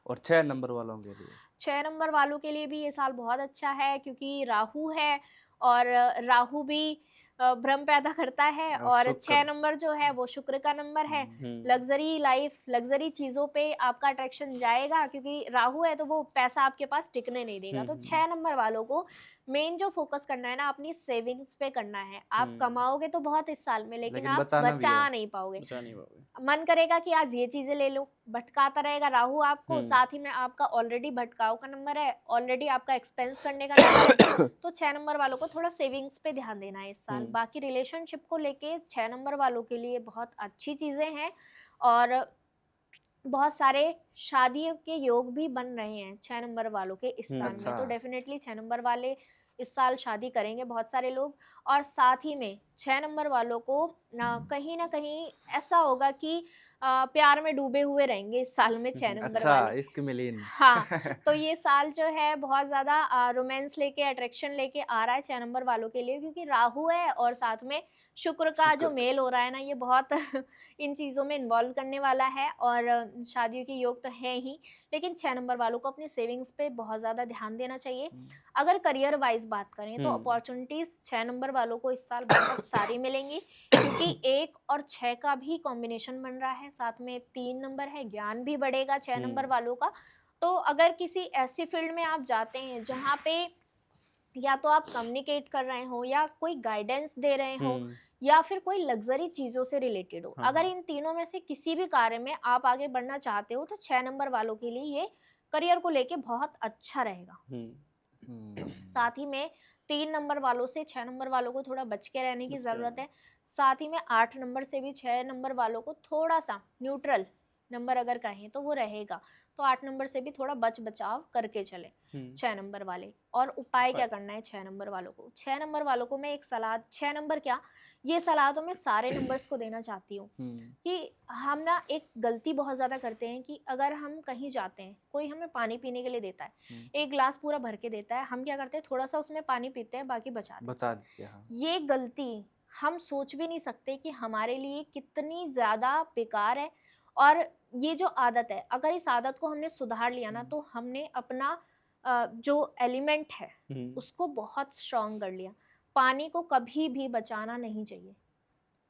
और 6 नंबर वालों के लिए? 6 नंबर वालों के लिए भी ये साल बहुत अच्छा है, क्योंकि राहु है और राहु भी भ्रम पैदा करता है, और और शुक्र। 6 नंबर जो है वो शुक्र का नंबर है। लग्जरी लाइफ, लग्जरी चीज़ों पे आपका अट्रैक्शन जाएगा, क्योंकि राहु है तो वो पैसा आपके पास टिकने नहीं देगा। तो 6 नंबर वालों को मेन जो फोकस करना है ना, अपनी सेविंग्स पे करना है। आप कमाओगे तो बहुत इस साल में, लेकिन आप बचाना भी बचा है। नहीं पाओगे। बचा नहीं पाओगे। मन करेगा कि आज ये चीजें ले लो, भटकाता रहेगा राहु आपको। साथ ही में आपका ऑलरेडी भटकाव का नंबर है, ऑलरेडी आपका एक्सपेंस करने का नंबर है। तो 6 नंबर वालों को थोड़ा सेविंग्स पे ध्यान देना है इस साल। बाकी रिलेशनशिप को लेके 6 नंबर वालों के लिए बहुत अच्छी चीजें हैं, और बहुत सारे शादियों के योग भी बन रहे हैं 6 नंबर वालों के इस साल में। तो डेफिनेटली 6 नंबर वाले इस साल शादी करेंगे बहुत सारे लोग। और साथ ही में 6 नंबर वालों को ना कहीं ऐसा होगा कि प्यार में डूबे हुए रहेंगे इस साल में 6 नंबर अच्छा, वाले। इश्क में लीन। हाँ, तो ये साल जो है बहुत ज़्यादा रोमांस लेके, अट्रैक्शन लेके आ रहा है 6 नंबर वालों के लिए, क्योंकि राहु है और साथ में शुक्र का जो मेल हो रहा है ना, ये बहुत इन चीज़ों में इन्वॉल्व करने वाला है। और शादियों के योग तो है ही, लेकिन 6 नंबर वालों को अपनी सेविंग्स पे बहुत ज़्यादा ध्यान देना चाहिए। अगर करियर वाइज बात करें तो अपॉर्चुनिटीज़ 6 नंबर वालों को इस साल बहुत सारी मिलेंगी, क्योंकि 1 और 6 का भी कॉम्बिनेशन बन रहा है, साथ में 3 नंबर है, ज्ञान भी बढ़ेगा 6 नंबर वालों का। तो अगर किसी ऐसी फील्ड में आप जाते हैं जहाँ पे या तो आप कम्युनिकेट कर रहे हो, या कोई गाइडेंस दे रहे हो, या फिर कोई लग्जरी चीज़ों से रिलेटेड हो, अगर इन तीनों में से किसी भी कार्य में आप आगे बढ़ना चाहते हो, तो 6 नंबर वालों के लिए ये करियर को लेके बहुत अच्छा रहेगा। साथ ही में 3 नंबर वालों से 6 नंबर वालों को थोड़ा बच के रहने की ज़रूरत है। साथ ही में 8 नंबर से भी 6 नंबर वालों को थोड़ा सा न्यूट्रल नंबर अगर कहें तो वो रहेगा। तो 8 नंबर से भी थोड़ा बच बचाव करके चले 6 नंबर वाले। और उपाय क्या करना है 6 नंबर वालों को? 6 नंबर वालों को मैं एक सलाह, 6 नंबर क्या, ये सलाह तो मैं सारे नंबर्स को देना चाहती हूँ कि हम ना एक गलती बहुत ज़्यादा करते हैं कि अगर हम कहीं जाते हैं, कोई हमें पानी पीने के लिए देता है, एक गिलास पूरा भर के देता है, हम क्या करते हैं, थोड़ा सा उसमें पानी पीते हैं, बाकी बचा देते हैं। ये गलती हम सोच भी नहीं सकते कि हमारे लिए कितनी ज़्यादा बेकार है। और ये जो आदत है, अगर इस आदत को हमने सुधार लिया ना, तो हमने अपना जो एलिमेंट है उसको बहुत स्ट्रॉन्ग कर लिया। पानी को कभी भी बचाना नहीं चाहिए,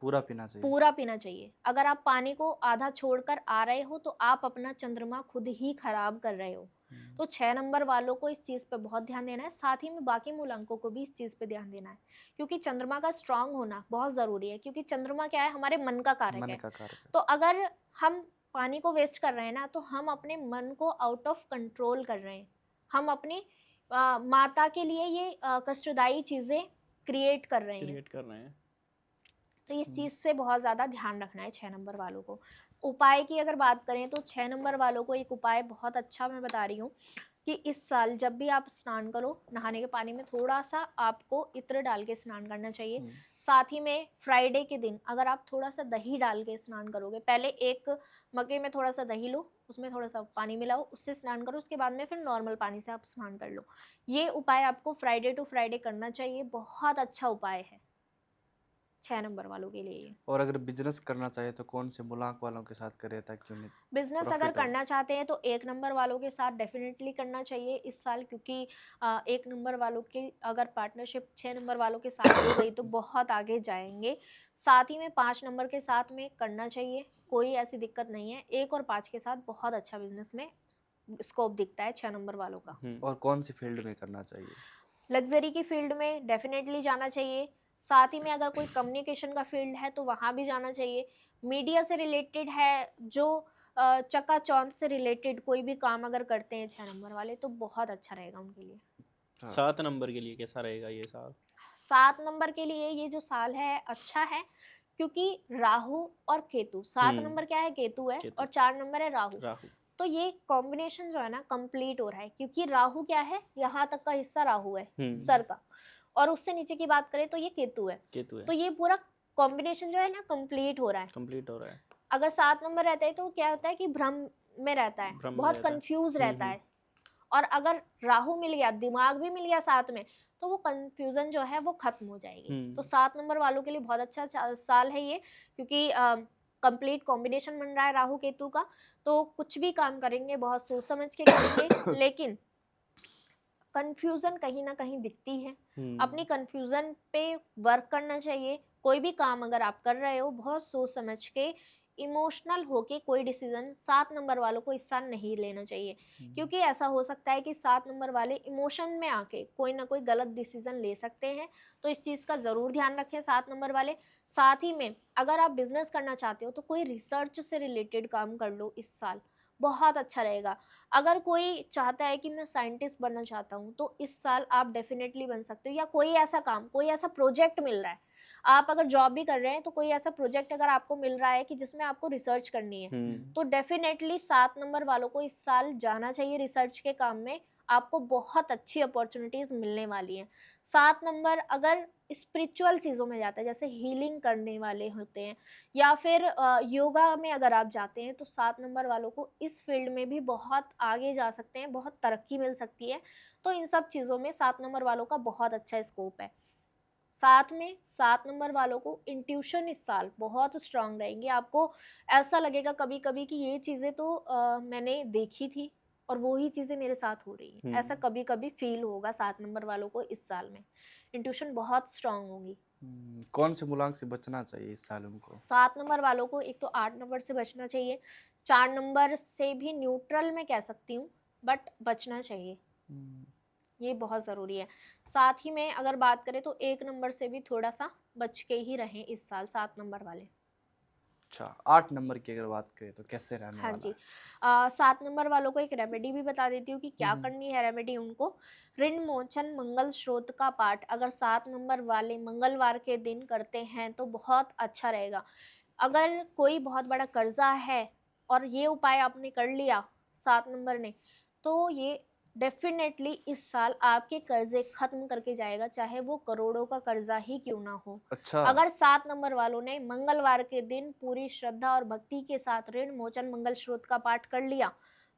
पूरा पीना चाहिए। पूरा पीना चाहिए। अगर आप पानी को आधा छोड़कर आ रहे हो तो आप अपना चंद्रमा खुद ही खराब कर रहे हो। तो 6 नंबर वालों को इस चीज़ पे बहुत ध्यान देना है। साथ ही में बाकी मूलांकों को भी इस चीज़ पे ध्यान देना है, क्योंकि चंद्रमा का स्ट्रांग होना बहुत ज़रूरी है, क्योंकि चंद्रमा क्या है, हमारे मन का कारक है। तो अगर हम पानी को वेस्ट कर रहे हैं ना, तो हम अपने मन को आउट ऑफ कंट्रोल कर रहे हैं। हम अपनी माता के लिए ये कष्टदायी चीज़ें क्रिएट कर रहे हैं। तो इस चीज़ से बहुत ज़्यादा ध्यान रखना है 6 नंबर वालों को। उपाय की अगर बात करें तो 6 नंबर वालों को एक उपाय बहुत अच्छा मैं बता रही हूँ कि इस साल जब भी आप स्नान करो, नहाने के पानी में थोड़ा सा आपको इत्र डाल के स्नान करना चाहिए। साथ ही में फ्राइडे के दिन अगर आप थोड़ा सा दही डाल के स्नान करोगे, पहले एक मग्गे में थोड़ा सा दही लो, उसमें थोड़ा सा पानी मिलाओ, उससे स्नान करो, उसके बाद में फिर नॉर्मल पानी से आप स्नान कर लो। ये उपाय आपको फ्राइडे टू फ्राइडे करना चाहिए, बहुत अच्छा उपाय है 6 नंबर वालों के लिए। और अगर बिजनेस करना चाहे तो कौन से मूलांक वालों के साथ करे ताकि उन्हें बिजनेस अगर करना चाहते हैं तो 1 नंबर वालों के साथ डेफिनेटली करना चाहिए इस साल, क्योंकि 1 नंबर वालों की अगर पार्टनरशिप 6 नंबर वालों के साथ हो गई तो बहुत आगे जाएंगे। साथ ही में 5 नंबर के साथ में करना चाहिए, कोई ऐसी दिक्कत नहीं है। 1 और 5 के साथ बहुत अच्छा बिजनेस में स्कोप दिखता है 6 नंबर वालों का। और कौन सी फील्ड में करना चाहिए? लग्जरी की फील्ड में डेफिनेटली जाना चाहिए। साथ ही में अगर कोई कम्युनिकेशन का फील्ड है तो वहाँ भी जाना चाहिए। मीडिया से रिलेटेड है, जो चकाचौंध से रिलेटेड कोई भी काम अगर करते हैं 6 नंबर वाले तो बहुत अच्छा रहेगा उनके लिए। 7 नंबर के लिए कैसा रहेगा ये साल? 7 नंबर के लिए ये जो साल है अच्छा है, क्योंकि राहु और केतु, 7 नंबर क्या है, केतु है, और 4 नंबर है राहु। तो ये कॉम्बिनेशन जो है ना कंप्लीट हो रहा है, क्योंकि राहु क्या है, यहाँ तक का हिस्सा राहु है सर का, और उससे नीचे की बात करें तो ये केतु है। तो ये पूरा कॉम्बिनेशन जो है ना कंप्लीट हो रहा है। अगर 7 नंबर रहता है तो क्या होता है कि भ्रम में रहता है, भ्रम में बहुत रहता है। कंफ्यूज रहता है। और अगर राहु मिल गया, दिमाग भी मिल गया साथ में, तो वो कंफ्यूजन जो है वो खत्म हो जाएगी। तो 7 नंबर वालों के लिए बहुत अच्छा साल है ये, क्योंकि कंप्लीट कॉम्बिनेशन बन रहा है राहु केतु का। तो कुछ भी काम करेंगे बहुत सोच समझ के करेंगे, लेकिन कंफ्यूजन कहीं ना कहीं दिखती है। अपनी कंफ्यूजन पे वर्क करना चाहिए। कोई भी काम अगर आप कर रहे हो, बहुत सोच समझ के इमोशनल होके कोई डिसीजन 7 नंबर वालों को इस साल नहीं लेना चाहिए, क्योंकि ऐसा हो सकता है कि 7 नंबर वाले इमोशन में आके कोई ना कोई गलत डिसीजन ले सकते हैं। तो इस चीज़ का ज़रूर ध्यान रखें 7 नंबर वाले। साथ ही में अगर आप बिजनेस करना चाहते हो तो कोई रिसर्च से रिलेटेड काम कर लो इस साल, बहुत अच्छा रहेगा। अगर कोई चाहता है कि मैं साइंटिस्ट बनना चाहता हूँ, तो इस साल आप डेफिनेटली बन सकते हो। या कोई ऐसा काम, कोई ऐसा प्रोजेक्ट मिल रहा है, आप अगर जॉब भी कर रहे हैं तो कोई ऐसा प्रोजेक्ट अगर आपको मिल रहा है कि जिसमें आपको रिसर्च करनी है, तो डेफिनेटली 7 नंबर वालों को इस साल जाना चाहिए रिसर्च के काम में। आपको बहुत अच्छी अपॉर्चुनिटीज मिलने वाली हैं। 7 नंबर अगर स्पिरिचुअल चीज़ों में जाता है, जैसे हीलिंग करने वाले होते हैं, या फिर योगा में अगर आप जाते हैं, तो 7 नंबर वालों को इस फील्ड में भी बहुत आगे जा सकते हैं, बहुत तरक्की मिल सकती है। तो इन सब चीज़ों में 7 नंबर वालों का बहुत अच्छा स्कोप है। साथ में 7 नंबर वालों को इंट्यूशन इस साल बहुत स्ट्रांग रहेंगे। आपको ऐसा लगेगा कभी कभी कि ये चीज़ें तो मैंने देखी थी और वो ही चीज़ें मेरे साथ हो रही हैं, ऐसा कभी कभी फील होगा 7 नंबर वालों को इस साल में। इंट्यूशन बहुत स्ट्रांग होगी। कौन से मूलांक से बचना चाहिए इस साल उनको? 7 नंबर वालों को एक तो 8 नंबर से बचना चाहिए, 4 नंबर से भी न्यूट्रल में कह सकती हूँ, बट बचना चाहिए, ये बहुत ज़रूरी है। साथ ही में अगर बात करें तो 1 नंबर से भी थोड़ा सा बच के ही रहें इस साल 7 नंबर वाले। अच्छा, 8 नंबर की अगर बात करें तो कैसे रहने हाँ वाला जी, है? 7 नंबर वालों को एक रेमेडी भी बता देती हूँ कि क्या हम्म, करनी है रेमेडी उनको। ऋण मोचन मंगल स्रोत का पाठ अगर 7 नंबर वाले मंगलवार के दिन करते हैं तो बहुत अच्छा रहेगा। अगर कोई बहुत बड़ा कर्जा है और ये उपाय आपने कर लिया 7 नंबर ने, तो ये डेफिनेटली इस साल आपके कर्जे खत्म करके जाएगा, चाहे वो करोड़ों का कर्जा ही क्यों ना हो। अच्छा। अगर 7 नंबर वालों ने मंगलवार के दिन पूरी श्रद्धा और भक्ति के साथ ऋण मोचन मंगल स्रोत का पाठ कर लिया,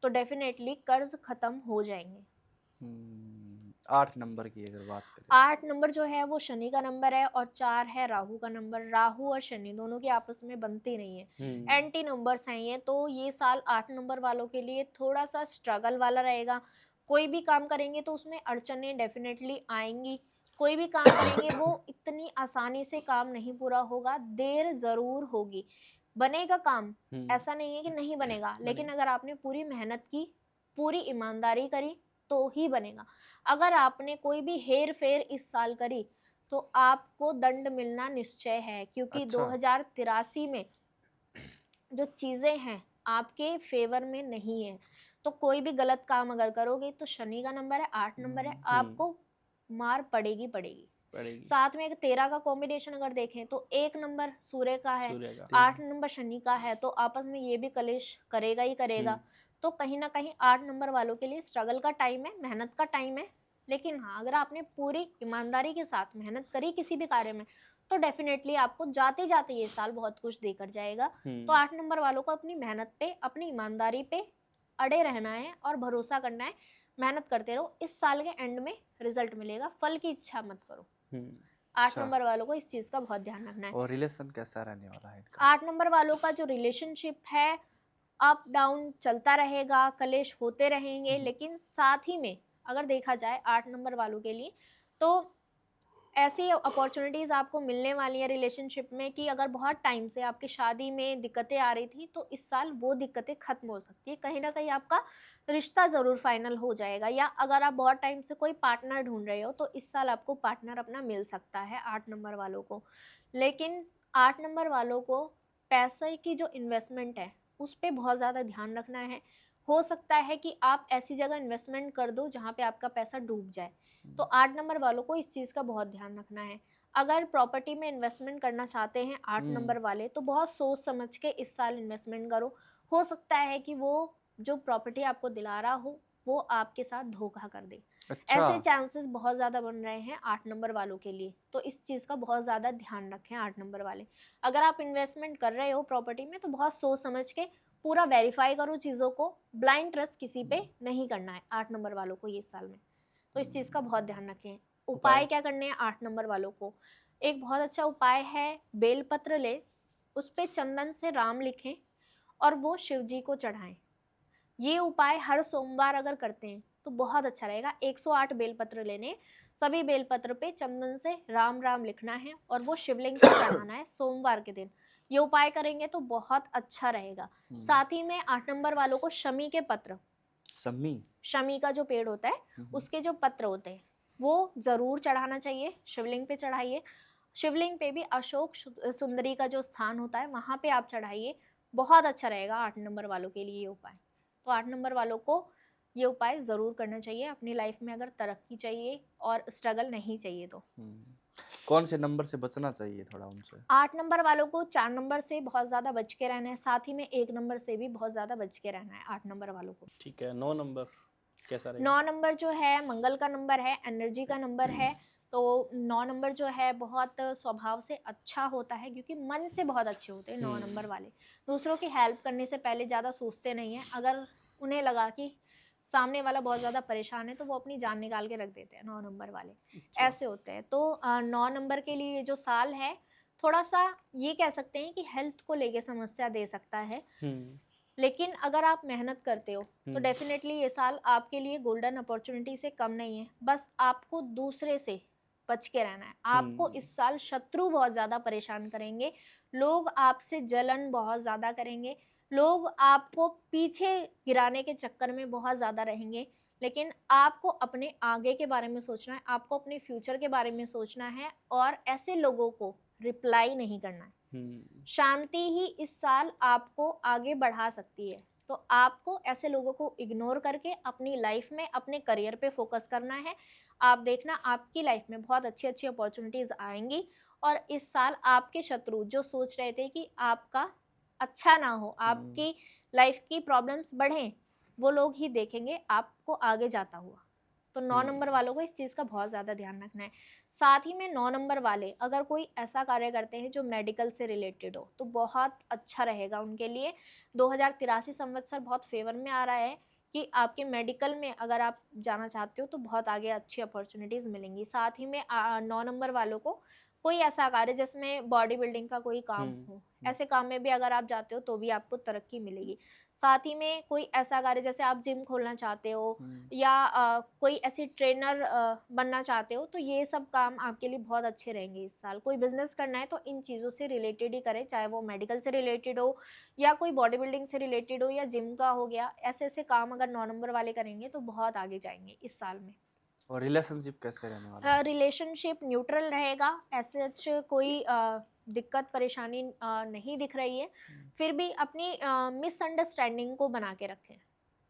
तो डेफिनेटली कर्ज खत्म हो जाएंगे। 8 नंबर की अगर बात करें, 8 नंबर जो है वो शनि का नंबर है और 4 है राहु का नंबर। राहु और शनि दोनों की आपस में बनती नहीं है, एंटी नंबर्स हैं ये। तो ये साल 8 नंबर वालों के लिए थोड़ा सा स्ट्रगल वाला रहेगा। कोई भी काम करेंगे तो उसमें अड़चनें डेफिनेटली आएंगी। कोई भी काम करेंगे वो इतनी आसानी से काम नहीं पूरा होगा, देर ज़रूर होगी। बनेगा काम, ऐसा नहीं है कि नहीं बनेगा, लेकिन अगर आपने पूरी मेहनत की, पूरी ईमानदारी करी, तो ही बनेगा। अगर आपने कोई भी हेर फेर इस साल करी तो आपको दंड मिलना निश्चय है, क्योंकि अच्छा। 2083 में जो चीज़ें हैं आपके फेवर में नहीं है। तो कोई भी गलत काम अगर करोगे तो शनि का नंबर है, 8 नंबर है, आपको मार पड़ेगी पड़ेगी। पड़ेगी। साथ में एक 13 का कॉम्बिनेशन अगर देखें तो 1 नंबर सूर्य का है, सूर्य का। 8 नंबर शनि का है, तो आपस में ये भी कलेश करेगा ही करेगा। तो कहीं ना कहीं 8 नंबर वालों के लिए स्ट्रगल का टाइम है, मेहनत का टाइम है। लेकिन हाँ, अगर आपने पूरी ईमानदारी के साथ मेहनत करी किसी भी कार्य में, तो डेफिनेटली आपको जाते जाते ये साल बहुत कुछ देकर जाएगा। तो 8 नंबर वालों को अपनी मेहनत पे, अपनी ईमानदारी पे अड़े रहना है और भरोसा करना है। मेहनत करते रहो, इस साल के एंड में रिजल्ट मिलेगा, फल की इच्छा मत करो। 8 अच्छा। नंबर वालों को इस चीज़ का बहुत ध्यान रखना है। और रिलेशन कैसा रहने वाला है इनका? 8 नंबर वालों का जो रिलेशनशिप है, अप डाउन चलता रहेगा, कलेश होते रहेंगे, लेकिन साथ ही में अगर देखा जाए 8 नंबर वालों के लिए, तो ऐसी अपॉर्चुनिटीज़ आपको मिलने वाली है रिलेशनशिप में कि अगर बहुत टाइम से आपकी शादी में दिक्कतें आ रही थी, तो इस साल वो दिक्कतें खत्म हो सकती है। कहीं ना कहीं आपका रिश्ता ज़रूर फाइनल हो जाएगा। या अगर आप बहुत टाइम से कोई पार्टनर ढूंढ रहे हो, तो इस साल आपको पार्टनर अपना मिल सकता है 8 नंबर वालों को। लेकिन 8 नंबर वालों को पैसे की जो इन्वेस्टमेंट है उस पर बहुत ज़्यादा ध्यान रखना है। हो सकता है कि आप ऐसी जगह इन्वेस्टमेंट कर दो जहाँ पे आपका पैसा डूब जाए। तो 8 नंबर वालों को इस चीज़ का बहुत ध्यान रखना है। अगर प्रॉपर्टी में इन्वेस्टमेंट करना चाहते हैं 8 नंबर वाले, तो बहुत सोच समझ के इस साल इन्वेस्टमेंट करो। हो सकता है कि वो जो प्रॉपर्टी आपको दिला रहा हो वो आपके साथ धोखा कर दे। अच्छा। ऐसे चांसेस बहुत ज़्यादा बन रहे हैं 8 नंबर वालों के लिए, तो इस चीज़ का बहुत ज़्यादा ध्यान रखें 8 नंबर वाले। अगर आप इन्वेस्टमेंट कर रहे हो प्रॉपर्टी में तो बहुत सोच समझ के पूरा वेरीफाई करो चीज़ों को, ब्लाइंड ट्रस्ट किसी पे नहीं करना है 8 नंबर वालों को ये साल में, तो इस चीज़ का बहुत ध्यान रखें। उपाय क्या करने हैं 8 नंबर वालों को? एक बहुत अच्छा उपाय है, बेलपत्र ले, उस पे चंदन से राम लिखें और वो शिव जी को चढ़ाएं। ये उपाय हर सोमवार अगर करते हैं तो बहुत अच्छा रहेगा। 108 बेलपत्र लेने, सभी बेलपत्र पे चंदन से राम राम लिखना है और वो शिवलिंग पे चढ़ाना है सोमवार के दिन। ये उपाय करेंगे तो बहुत अच्छा रहेगा। साथ ही में 8 नंबर वालों को शमी के पत्र, शमी का जो पेड़ होता है उसके जो पत्र होते हैं वो जरूर चढ़ाना चाहिए, शिवलिंग पे चढ़ाइए। शिवलिंग पे भी अशोक सुंदरी का जो स्थान होता है वहाँ पे आप चढ़ाइए, बहुत अच्छा रहेगा 8 नंबर वालों के लिए ये उपाय। तो 8 नंबर वालों को ये उपाय ज़रूर करना चाहिए अपनी लाइफ में अगर तरक्की चाहिए और स्ट्रगल नहीं चाहिए तो। कौन से नंबर से बचना चाहिए थोड़ा उनसे? 8 नंबर वालों को 4 नंबर से बहुत ज़्यादा बच के रहना है, साथ ही में 1 नंबर से भी बहुत ज़्यादा बच के रहना है 8 नंबर वालों को। ठीक है, 9 नंबर कैसा रहेगा? 9 नंबर जो है मंगल का नंबर है, एनर्जी का नंबर है, तो 9 नंबर जो है बहुत स्वभाव से अच्छा होता है क्योंकि मन से बहुत अच्छे होते हैं 9 नंबर वाले। दूसरों की हेल्प करने से पहले ज़्यादा सोचते नहीं हैं, अगर उन्हें लगा कि सामने वाला बहुत ज़्यादा परेशान है तो वो अपनी जान निकाल के रख देते हैं 9 नंबर वाले, ऐसे होते हैं। तो 9 नंबर के लिए जो साल है थोड़ा सा ये कह सकते हैं कि हेल्थ को लेके समस्या दे सकता है, लेकिन अगर आप मेहनत करते हो तो डेफिनेटली ये साल आपके लिए गोल्डन अपॉर्चुनिटी से कम नहीं है। बस आपको दूसरे से बच के रहना है। आपको इस साल शत्रु बहुत ज़्यादा परेशान करेंगे, लोग आपसे जलन बहुत ज़्यादा करेंगे, लोग आपको पीछे गिराने के चक्कर में बहुत ज़्यादा रहेंगे, लेकिन आपको अपने आगे के बारे में सोचना है, आपको अपने फ्यूचर के बारे में सोचना है और ऐसे लोगों को रिप्लाई नहीं करना है। शांति ही इस साल आपको आगे बढ़ा सकती है, तो आपको ऐसे लोगों को इग्नोर करके अपनी लाइफ में अपने करियर पे फोकस करना है। आप देखना आपकी लाइफ में बहुत अच्छी अच्छी अपॉर्चुनिटीज़ आएंगी और इस साल आपके शत्रु जो सोच रहे थे कि आपका अच्छा ना हो, आपकी लाइफ की प्रॉब्लम्स बढ़ें, वो लोग ही देखेंगे आपको आगे जाता हुआ। तो 9 नंबर वालों को इस चीज़ का बहुत ज़्यादा ध्यान रखना है। साथ ही में 9 नंबर वाले अगर कोई ऐसा कार्य करते हैं जो मेडिकल से रिलेटेड हो तो बहुत अच्छा रहेगा उनके लिए। 2083 संवत्सर बहुत फेवर में आ रहा है कि आपके मेडिकल में अगर आप जाना चाहते हो तो बहुत आगे अच्छी अपॉर्चुनिटीज़ मिलेंगी। साथ ही में 9 नंबर वालों को कोई ऐसा कार्य जिसमें बॉडी बिल्डिंग का कोई काम हो, ऐसे काम में भी अगर आप जाते हो तो भी आपको तरक्की मिलेगी। साथ ही में कोई ऐसा कार्य जैसे आप जिम खोलना चाहते हो या कोई ऐसी ट्रेनर बनना चाहते हो तो ये सब काम आपके लिए बहुत अच्छे रहेंगे इस साल। कोई बिजनेस करना है तो इन चीज़ों से रिलेटेड ही करें, चाहे वो मेडिकल से रिलेटेड हो या कोई बॉडी बिल्डिंग से रिलेटेड हो या जिम का हो गया। ऐसे ऐसे काम अगर 9 नंबर वाले करेंगे तो बहुत आगे जाएंगे इस साल में। और रिलेशनशिप कैसे रहने वाला है? रिलेशनशिप न्यूट्रल रहेगा, ऐसे कोई दिक्कत परेशानी नहीं दिख रही है। फिर भी अपनी मिसअंडरस्टैंडिंग को बना के रखें।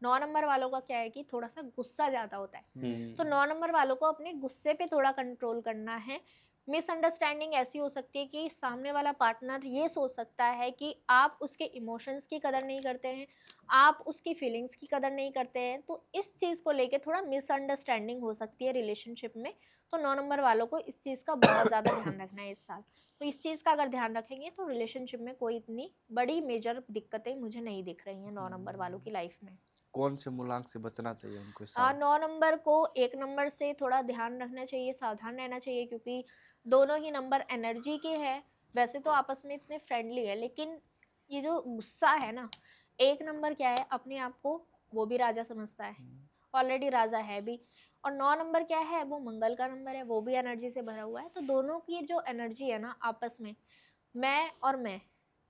9 नंबर वालों का क्या है कि थोड़ा सा गुस्सा ज़्यादा होता है, तो 9 नंबर वालों को अपने गुस्से पे थोड़ा कंट्रोल करना है। मिसअंडरस्टैंडिंग ऐसी हो सकती है कि सामने वाला पार्टनर ये सोच सकता है कि आप उसके इमोशंस की कदर नहीं करते हैं, आप उसकी फीलिंग्स की कदर नहीं करते हैं, तो इस चीज़ को लेके थोड़ा मिसअंडरस्टैंडिंग हो सकती है रिलेशनशिप में। तो 9 नंबर वालों को इस चीज़ का बहुत ज़्यादा ध्यान रखना है इस साल। तो इस चीज़ का अगर ध्यान रखेंगे तो रिलेशनशिप में कोई इतनी बड़ी मेजर दिक्कतें मुझे नहीं दिख रही हैं 9 नंबर वालों की लाइफ में। कौन से मूलांक से बचना चाहिए उनको इस साल? 9 नंबर को 1 नंबर से थोड़ा ध्यान रखना चाहिए, सावधान रहना चाहिए, क्योंकि दोनों ही नंबर एनर्जी के हैं। वैसे तो आपस में इतने फ्रेंडली है, लेकिन ये जो गुस्सा है ना, 1 नंबर क्या है अपने आप को वो भी राजा समझता है, ऑलरेडी राजा है भी। और 9 नंबर क्या है, वो मंगल का नंबर है, वो भी एनर्जी से भरा हुआ है। तो दोनों की जो एनर्जी है ना आपस में, मैं और मैं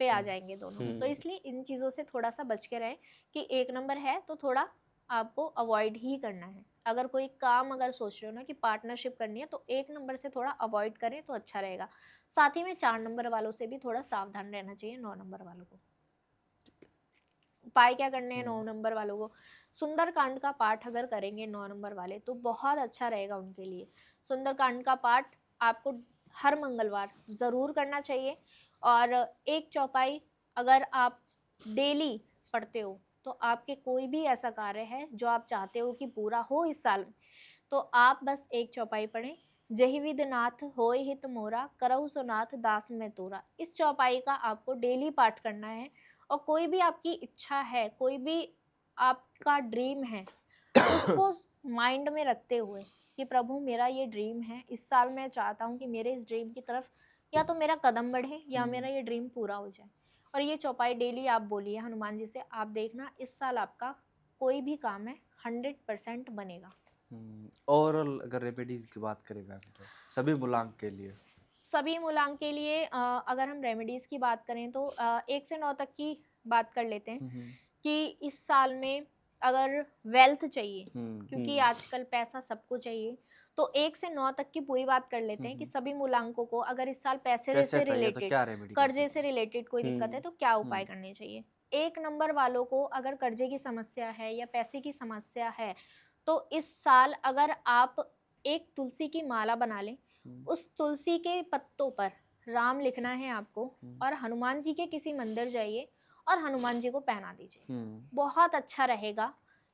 पे आ जाएंगे दोनों। तो इसलिए इन चीज़ों से थोड़ा सा बच के रहें कि 1 नंबर है तो थोड़ा आपको अवॉइड ही करना है। अगर कोई काम अगर सोच रहे हो ना कि पार्टनरशिप करनी है तो 1 नंबर से थोड़ा अवॉइड करें तो अच्छा रहेगा। साथ ही में 4 नंबर वालों से भी थोड़ा सावधान रहना चाहिए 9 नंबर वालों को। उपाय क्या करने हैं 9 नंबर वालों को? सुंदरकांड का पाठ अगर करेंगे 9 नंबर वाले तो बहुत अच्छा रहेगा उनके लिए। सुंदरकांड का पाठ आपको हर मंगलवार ज़रूर करना चाहिए और एक चौपाई अगर आप डेली पढ़ते हो तो आपके कोई भी ऐसा कार्य है जो आप चाहते हो कि पूरा हो इस साल में, तो आप बस एक चौपाई पढ़ें, जही विध नाथ होय हित मोरा, करहु सो नाथ दास में तोरा। इस चौपाई का आपको डेली पाठ करना है। और कोई भी आपकी इच्छा है, कोई भी आपका ड्रीम है, उसको माइंड में रखते हुए कि प्रभु मेरा ये ड्रीम है, इस साल मैं चाहता हूँ कि मेरे इस ड्रीम की तरफ या तो मेरा कदम बढ़े या मेरा ये ड्रीम पूरा हो जाए। और ये चौपाई डेली आप बोलिए हनुमान जी से, आप देखना इस साल आपका कोई भी काम है 100% बनेगा। ओवरऑल अगर रेमेडीज की बात करें मैम, तो सभी मूलांक के लिए सभी मूलांक के लिए अगर हम रेमेडीज़ की बात करें तो 1 से 9 तक की बात कर लेते हैं कि इस साल में अगर वेल्थ चाहिए, क्योंकि आजकल पैसा सबको चाहिए, तो 1 से 9 तक की पूरी बात कर लेते हैं कि सभी मूलांकों को अगर इस साल पैसे से रिलेटेड, कर्जे से रिलेटेड कोई दिक्कत है तो क्या उपाय करने चाहिए। 1 नंबर वालों को अगर कर्जे की समस्या है या पैसे की समस्या है, तो इस साल अगर आप एक तुलसी की माला बना लें, उस तुलसी के पत्तों पर राम लिखना है आपको, और हनुमान जी के किसी मंदिर जाइए और हनुमान जी को पहना दीजिए, बहुत अच्छा रहेगा।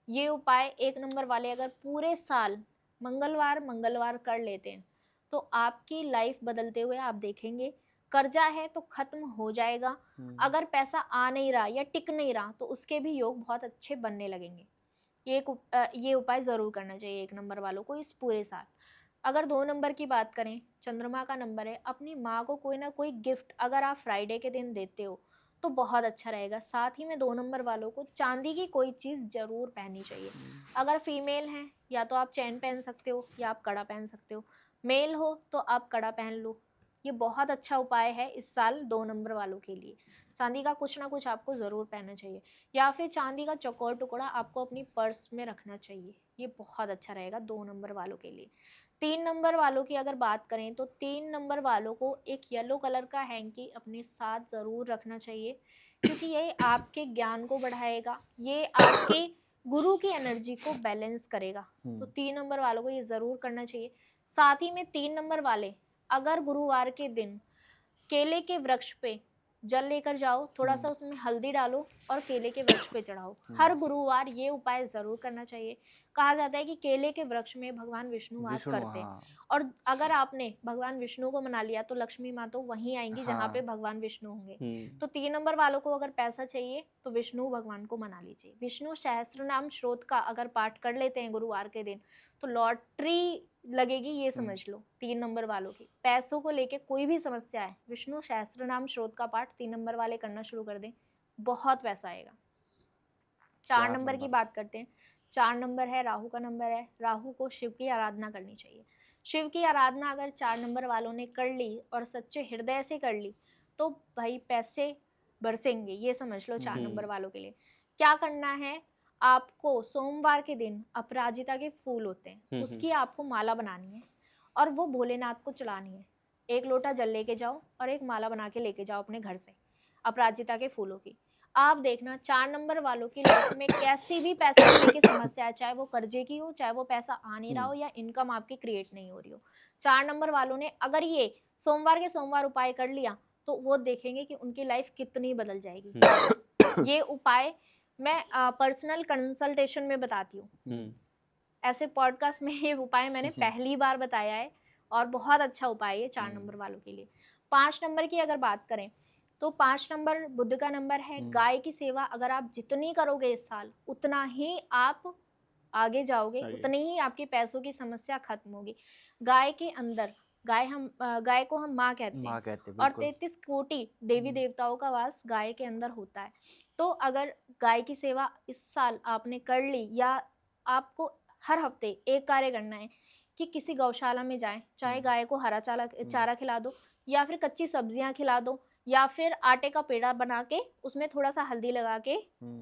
ये उपाय 1 नंबर वाले अगर पूरे साल मंगलवार कर लेते हैं तो आपकी लाइफ बदलते हुए आप देखेंगे। कर्जा है तो खत्म हो जाएगा, अगर पैसा आ नहीं रहा या टिक नहीं रहा तो उसके भी योग बहुत अच्छे बनने लगेंगे। ये उपाय ज़रूर करना चाहिए 1 नंबर वालों को इस पूरे साल। अगर 2 नंबर की बात करें, चंद्रमा का नंबर है, अपनी माँ को कोई ना कोई गिफ्ट अगर आप फ्राइडे के दिन देते हो तो बहुत अच्छा रहेगा। साथ ही में 2 नंबर वालों को चांदी की कोई चीज़ ज़रूर पहननी चाहिए। अगर फीमेल हैं या तो आप चैन पहन सकते हो या आप कड़ा पहन सकते हो, मेल हो तो आप कड़ा पहन लो। ये बहुत अच्छा उपाय है इस साल 2 नंबर वालों के लिए। चांदी का कुछ ना कुछ आपको ज़रूर पहनना चाहिए, या फिर चांदी का चौकोर टुकड़ा आपको अपनी पर्स में रखना चाहिए। ये बहुत अच्छा रहेगा 2 नंबर वालों के लिए। 3 नंबर वालों की अगर बात करें तो 3 नंबर वालों को एक येलो कलर का हैंकी अपने साथ ज़रूर रखना चाहिए, क्योंकि ये आपके ज्ञान को बढ़ाएगा, ये आपके गुरु की एनर्जी को बैलेंस करेगा। तो 3 नंबर वालों को ये ज़रूर करना चाहिए। साथ ही में 3 नंबर वाले अगर गुरुवार के दिन केले के वृक्ष पे जल लेकर जाओ, थोड़ा सा उसमें हल्दी डालो और केले के वृक्ष पे चढ़ाओ। हर गुरुवार ये उपाय ज़रूर करना चाहिए। कहा जाता है कि केले के वृक्ष में भगवान विष्णु वास करते हैं, और अगर आपने भगवान विष्णु को मना लिया तो लक्ष्मी माँ तो वहीं आएंगी जहाँ पे भगवान विष्णु होंगे। तो 3 नंबर वालों को अगर पैसा चाहिए तो विष्णु भगवान को मना लीजिए। विष्णु सहस्त्र नाम स्रोत का अगर पाठ कर लेते हैं गुरुवार के दिन तो लॉटरी लगेगी, ये समझ लो। 3 नंबर वालों की पैसों को लेके कोई भी समस्या है, विष्णु सहस्त्र नाम स्रोत का पाठ 3 नंबर वाले करना शुरू कर दें, बहुत पैसा आएगा। 4 नंबर की बात करते हैं। 4 नंबर है, राहु का नंबर है। राहु को शिव की आराधना करनी चाहिए। शिव की आराधना अगर 4 नंबर वालों ने कर ली और सच्चे हृदय से कर ली तो भाई पैसे बरसेंगे, ये समझ लो। 4 नंबर वालों के लिए क्या करना है, आपको सोमवार के दिन अपराजिता के फूल होते हैं, उसकी आपको माला बनानी है और वो भोलेनाथ को चढ़ानी है। 1 लोटा जल लेके जाओ और एक माला बना के लेके जाओ अपने घर से अपराजिता के फूलों की। आप देखना 4 नंबर वालों की लाइफ में कैसी भी पैसे को लेके समस्या है, चाहे वो कर्जे की हो, चाहे वो पैसा आ नहीं रहा हो या इनकम आपकी क्रिएट नहीं हो रही हो, 4 नंबर वालों ने अगर ये सोमवार के सोमवार उपाय कर लिया तो वो देखेंगे कि उनकी लाइफ कितनी बदल जाएगी। ये उपाय मैं पर्सनल कंसल्टेशन में बताती हूँ। ऐसे पॉडकास्ट में ये उपाय मैंने पहली बार बताया है और बहुत अच्छा उपाय है 4 नंबर वालों के लिए। 5 नंबर की अगर बात करें तो 5 नंबर बुध का नंबर है। गाय की सेवा अगर आप जितनी करोगे इस साल उतना ही आप आगे जाओगे, उतनी ही आपकी पैसों की समस्या खत्म होगी। गाय के अंदर गाय को हम माँ कहते हैं और 33 कोटि देवी देवताओं का वास गाय के अंदर होता है। तो अगर गाय की सेवा इस साल आपने कर ली, या आपको हर हफ्ते एक कार्य करना है कि किसी गौशाला में जाएं, चाहे गाय को हरा चारा खिला दो या फिर कच्ची सब्जियां खिला दो या फिर आटे का पेड़ा बना के उसमें थोड़ा सा हल्दी लगा के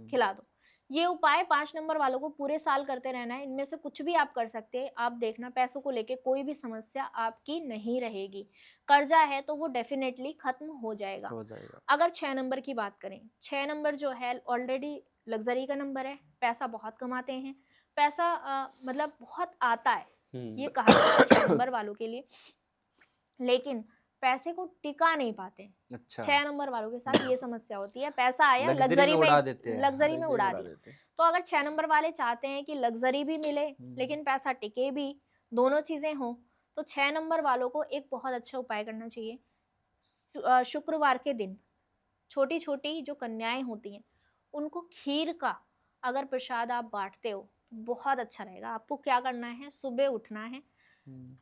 खिला दो। ये उपाय 5 नंबर वालों को पूरे साल करते रहना है। इनमें से कुछ भी आप कर सकते हैं। आप देखना पैसों को लेके कोई भी समस्या आपकी नहीं रहेगी। कर्जा है तो वो डेफिनेटली खत्म हो जाएगा। अगर 6 नंबर की बात करें, 6 नंबर जो है ऑलरेडी लग्जरी का नंबर है, पैसा बहुत कमाते हैं, पैसा मतलब बहुत आता है, ये कहा जाता है 6 नंबर वालों के लिए। लेकिन पैसे को टिका नहीं पाते। अच्छा, 6 नंबर वालों के साथ ये समस्या होती है, पैसा आया लग्जरी लग्जरी में में उड़ा देते हैं। लग्जरी में उड़ा उड़ा दिया। देते हैं। तो अगर 6 नंबर वाले चाहते हैं कि लग्जरी भी मिले लेकिन पैसा टिके भी, दोनों चीजें हों, तो 6 नंबर वालों को एक बहुत अच्छा उपाय करना चाहिए। शुक्रवार के दिन छोटी छोटी जो कन्याएं होती हैं उनको खीर का अगर प्रसाद आप बांटते हो तो बहुत अच्छा रहेगा। आपको क्या करना है, सुबह उठना है,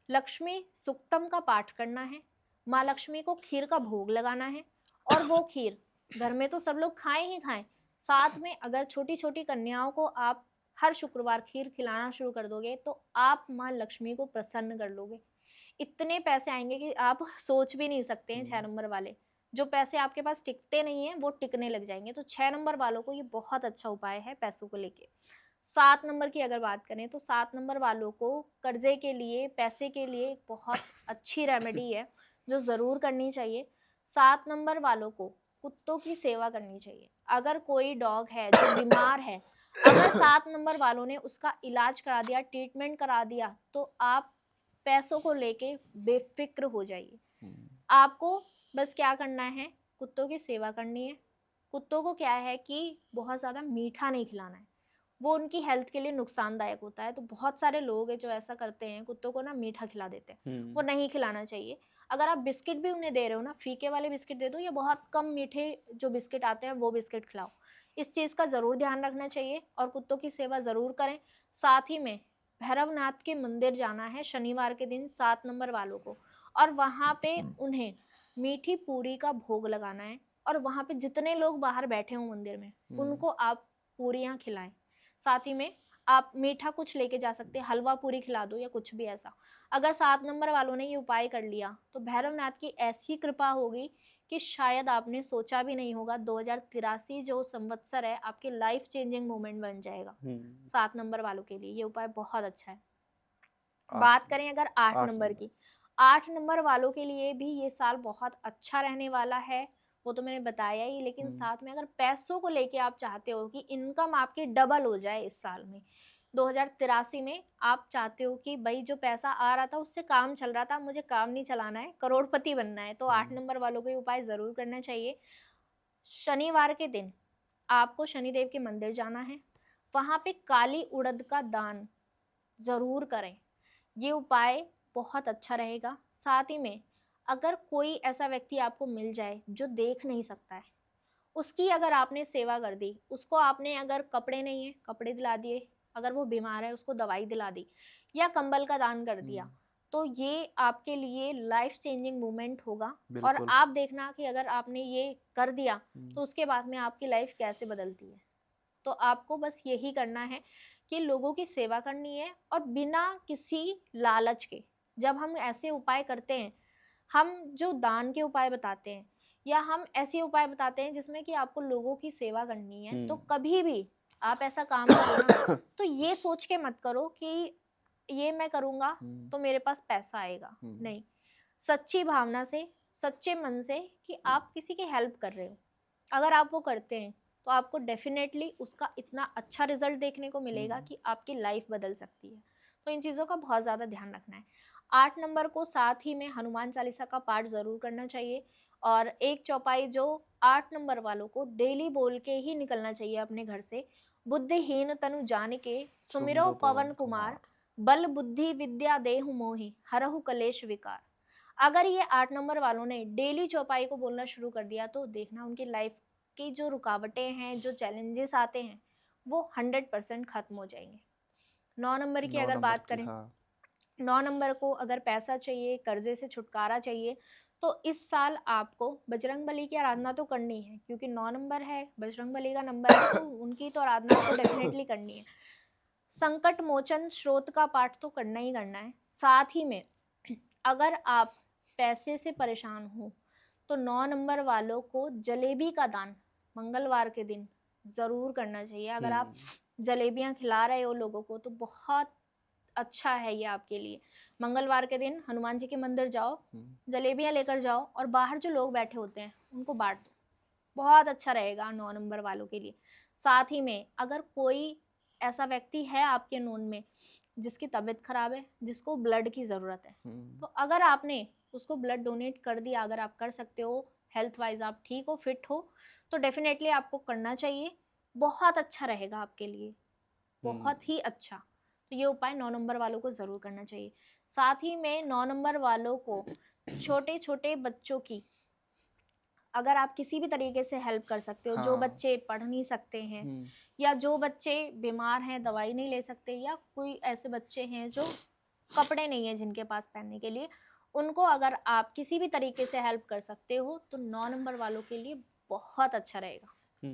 लक्ष्मी सुक्तम का पाठ करना है, माँ लक्ष्मी को खीर का भोग लगाना है, और वो खीर घर में तो सब लोग खाएं ही खाएं, साथ में अगर छोटी छोटी कन्याओं को आप हर शुक्रवार खीर खिलाना शुरू कर दोगे तो आप माँ लक्ष्मी को प्रसन्न कर लोगे। इतने पैसे आएंगे कि आप सोच भी नहीं सकते हैं। 6 नंबर वाले, जो पैसे आपके पास टिकते नहीं है वो टिकने लग जाएंगे। तो 6 नंबर वालों को ये बहुत अच्छा उपाय है पैसों को लेके। 7 नंबर की अगर बात करें तो 7 नंबर वालों को कर्जे के लिए, पैसे के लिए एक बहुत अच्छी रेमेडी है जो ज़रूर करनी चाहिए। 7 नंबर वालों को कुत्तों की सेवा करनी चाहिए। अगर कोई डॉग है जो बीमार है, अगर 7 नंबर वालों ने उसका इलाज करा दिया, ट्रीटमेंट करा दिया, तो आप पैसों को लेके बेफिक्र हो जाइए। आपको बस क्या करना है, कुत्तों की सेवा करनी है। कुत्तों को क्या है कि बहुत ज़्यादा मीठा नहीं खिलाना है, वो उनकी हेल्थ के लिए नुकसानदायक होता है। तो बहुत सारे लोग हैं जो ऐसा करते हैं, कुत्तों को ना मीठा खिला देते हैं, वो नहीं खिलाना चाहिए। अगर आप बिस्किट भी उन्हें दे रहे हो ना, फीके वाले बिस्किट दे दो या बहुत कम मीठे जो बिस्किट आते हैं वो बिस्किट खिलाओ। इस चीज़ का ज़रूर ध्यान रखना चाहिए और कुत्तों की सेवा ज़रूर करें। साथ ही में भैरवनाथ के मंदिर जाना है शनिवार के दिन 7 नंबर वालों को, और वहाँ पे उन्हें मीठी पूरी का भोग लगाना है, और वहाँ पे जितने लोग बाहर बैठे हों मंदिर में उनको आप पूरियाँ खिलाएं। साथ ही में आप मीठा कुछ लेके जा सकते हैं, हलवा पूरी खिला दो या कुछ भी ऐसा। अगर 7 नंबर वालों ने ये उपाय कर लिया तो भैरवनाथ की ऐसी कृपा होगी कि शायद आपने सोचा भी नहीं होगा। 2083 जो संवत्सर है आपके लाइफ चेंजिंग मोमेंट बन जाएगा। 7 नंबर वालों के लिए ये उपाय बहुत अच्छा है। बात करें अगर 8 नंबर की, 8 नंबर वालों के लिए भी ये साल बहुत अच्छा रहने वाला है, वो तो मैंने बताया ही। लेकिन साथ में अगर पैसों को लेके आप चाहते हो कि इनकम आपकी डबल हो जाए इस साल में, 2083 में आप चाहते हो कि भाई जो पैसा आ रहा था उससे काम चल रहा था, मुझे काम नहीं चलाना है, करोड़पति बनना है, तो 8 नंबर वालों को ये उपाय ज़रूर करना चाहिए। शनिवार के दिन आपको शनिदेव के मंदिर जाना है, वहाँ पे काली उड़द का दान ज़रूर करें। ये उपाय बहुत अच्छा रहेगा। साथ ही में अगर कोई ऐसा व्यक्ति आपको मिल जाए जो देख नहीं सकता है, उसकी अगर आपने सेवा कर दी, उसको आपने अगर कपड़े नहीं है कपड़े दिला दिए, अगर वो बीमार है उसको दवाई दिला दी या कंबल का दान कर दिया, तो ये आपके लिए लाइफ चेंजिंग मूवमेंट होगा। और आप देखना कि अगर आपने ये कर दिया तो उसके बाद में आपकी लाइफ कैसे बदलती है। तो आपको बस यही करना है कि लोगों की सेवा करनी है, और बिना किसी लालच के जब हम ऐसे उपाय करते हैं, हम जो दान के उपाय बताते हैं या हम ऐसे उपाय बताते हैं जिसमें कि आपको लोगों की सेवा करनी है, तो कभी भी आप ऐसा काम करो ना तो ये सोच के मत करो कि ये मैं करूँगा तो मेरे पास पैसा आएगा। नहीं, सच्ची भावना से, सच्चे मन से कि आप किसी की हेल्प कर रहे हो, अगर आप वो करते हैं तो आपको डेफिनेटली उसका इतना अच्छा रिजल्ट देखने को मिलेगा कि आपकी लाइफ बदल सकती है। तो इन चीज़ों का बहुत ज़्यादा ध्यान रखना है। 8 नंबर को साथ ही में हनुमान चालीसा का पाठ ज़रूर करना चाहिए, और एक चौपाई जो 8 नंबर वालों को डेली बोल के ही निकलना चाहिए अपने घर से। बुद्धिहीन तनु जानिके सुमिरो पवन कुमार, बल बुद्धि विद्या देहु मोहि हरहु कलेश विकार। अगर ये 8 नंबर वालों ने डेली चौपाई को बोलना शुरू कर दिया तो देखना उनकी लाइफ की जो रुकावटें हैं, जो चैलेंजेस आते हैं, वो 100% खत्म हो जाएंगे। 9 नंबर की अगर बात करें, 9 नंबर को अगर पैसा चाहिए, कर्जे से छुटकारा चाहिए, तो इस साल आपको बजरंगबली की आराधना तो करनी है, क्योंकि 9 नंबर है, बजरंगबली का नंबर है, तो उनकी तो आराधना तो डेफिनेटली करनी है। संकट मोचन स्रोत का पाठ तो करना ही करना है। साथ ही में अगर आप पैसे से परेशान हो तो 9 नंबर वालों को जलेबी का दान मंगलवार के दिन ज़रूर करना चाहिए। अगर आप जलेबियां खिला रहे हो लोगों को तो बहुत अच्छा है ये आपके लिए। मंगलवार के दिन हनुमान जी के मंदिर जाओ, जलेबियां लेकर जाओ, और बाहर जो लोग बैठे होते हैं उनको बांट दो, बहुत अच्छा रहेगा 9 नंबर वालों के लिए। साथ ही में अगर कोई ऐसा व्यक्ति है आपके नोन में जिसकी तबीयत खराब है, जिसको ब्लड की ज़रूरत है, तो अगर आपने उसको ब्लड डोनेट कर दिया। अगर आप कर सकते हो, हेल्थ वाइज आप ठीक हो, फिट हो, तो डेफिनेटली आपको करना चाहिए। बहुत अच्छा रहेगा आपके लिए, बहुत ही अच्छा। तो ये उपाय 9 नंबर वालों को ज़रूर करना चाहिए। साथ ही में 9 नंबर वालों को छोटे छोटे बच्चों की अगर आप किसी भी तरीके से हेल्प कर सकते हो, जो हाँ। बच्चे पढ़ नहीं सकते हैं या जो बच्चे बीमार हैं, दवाई नहीं ले सकते, या कोई ऐसे बच्चे हैं जो कपड़े नहीं है जिनके पास पहनने के लिए, उनको अगर आप किसी भी तरीके से हेल्प कर सकते हो तो 9 नंबर वालों के लिए बहुत अच्छा रहेगा।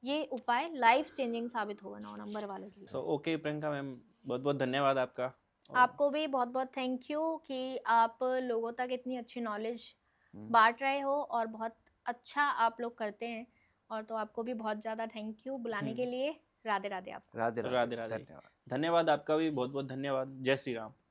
ये उपाय लाइफ चेंजिंग साबित होगा 9 नंबर वालों के लिए। सो ओके प्रियंका मैम, बहुत बहुत धन्यवाद आपका। आपको भी बहुत बहुत थैंक यू कि आप लोगों तक इतनी अच्छी नॉलेज बांट रहे हो और बहुत अच्छा आप लोग करते हैं। और तो आपको भी बहुत ज़्यादा थैंक यू बुलाने के लिए। राधे राधे आपको। राधे राधे राधे। धन्यवाद। धन्यवाद आपका भी, बहुत बहुत धन्यवाद। जय श्री राम।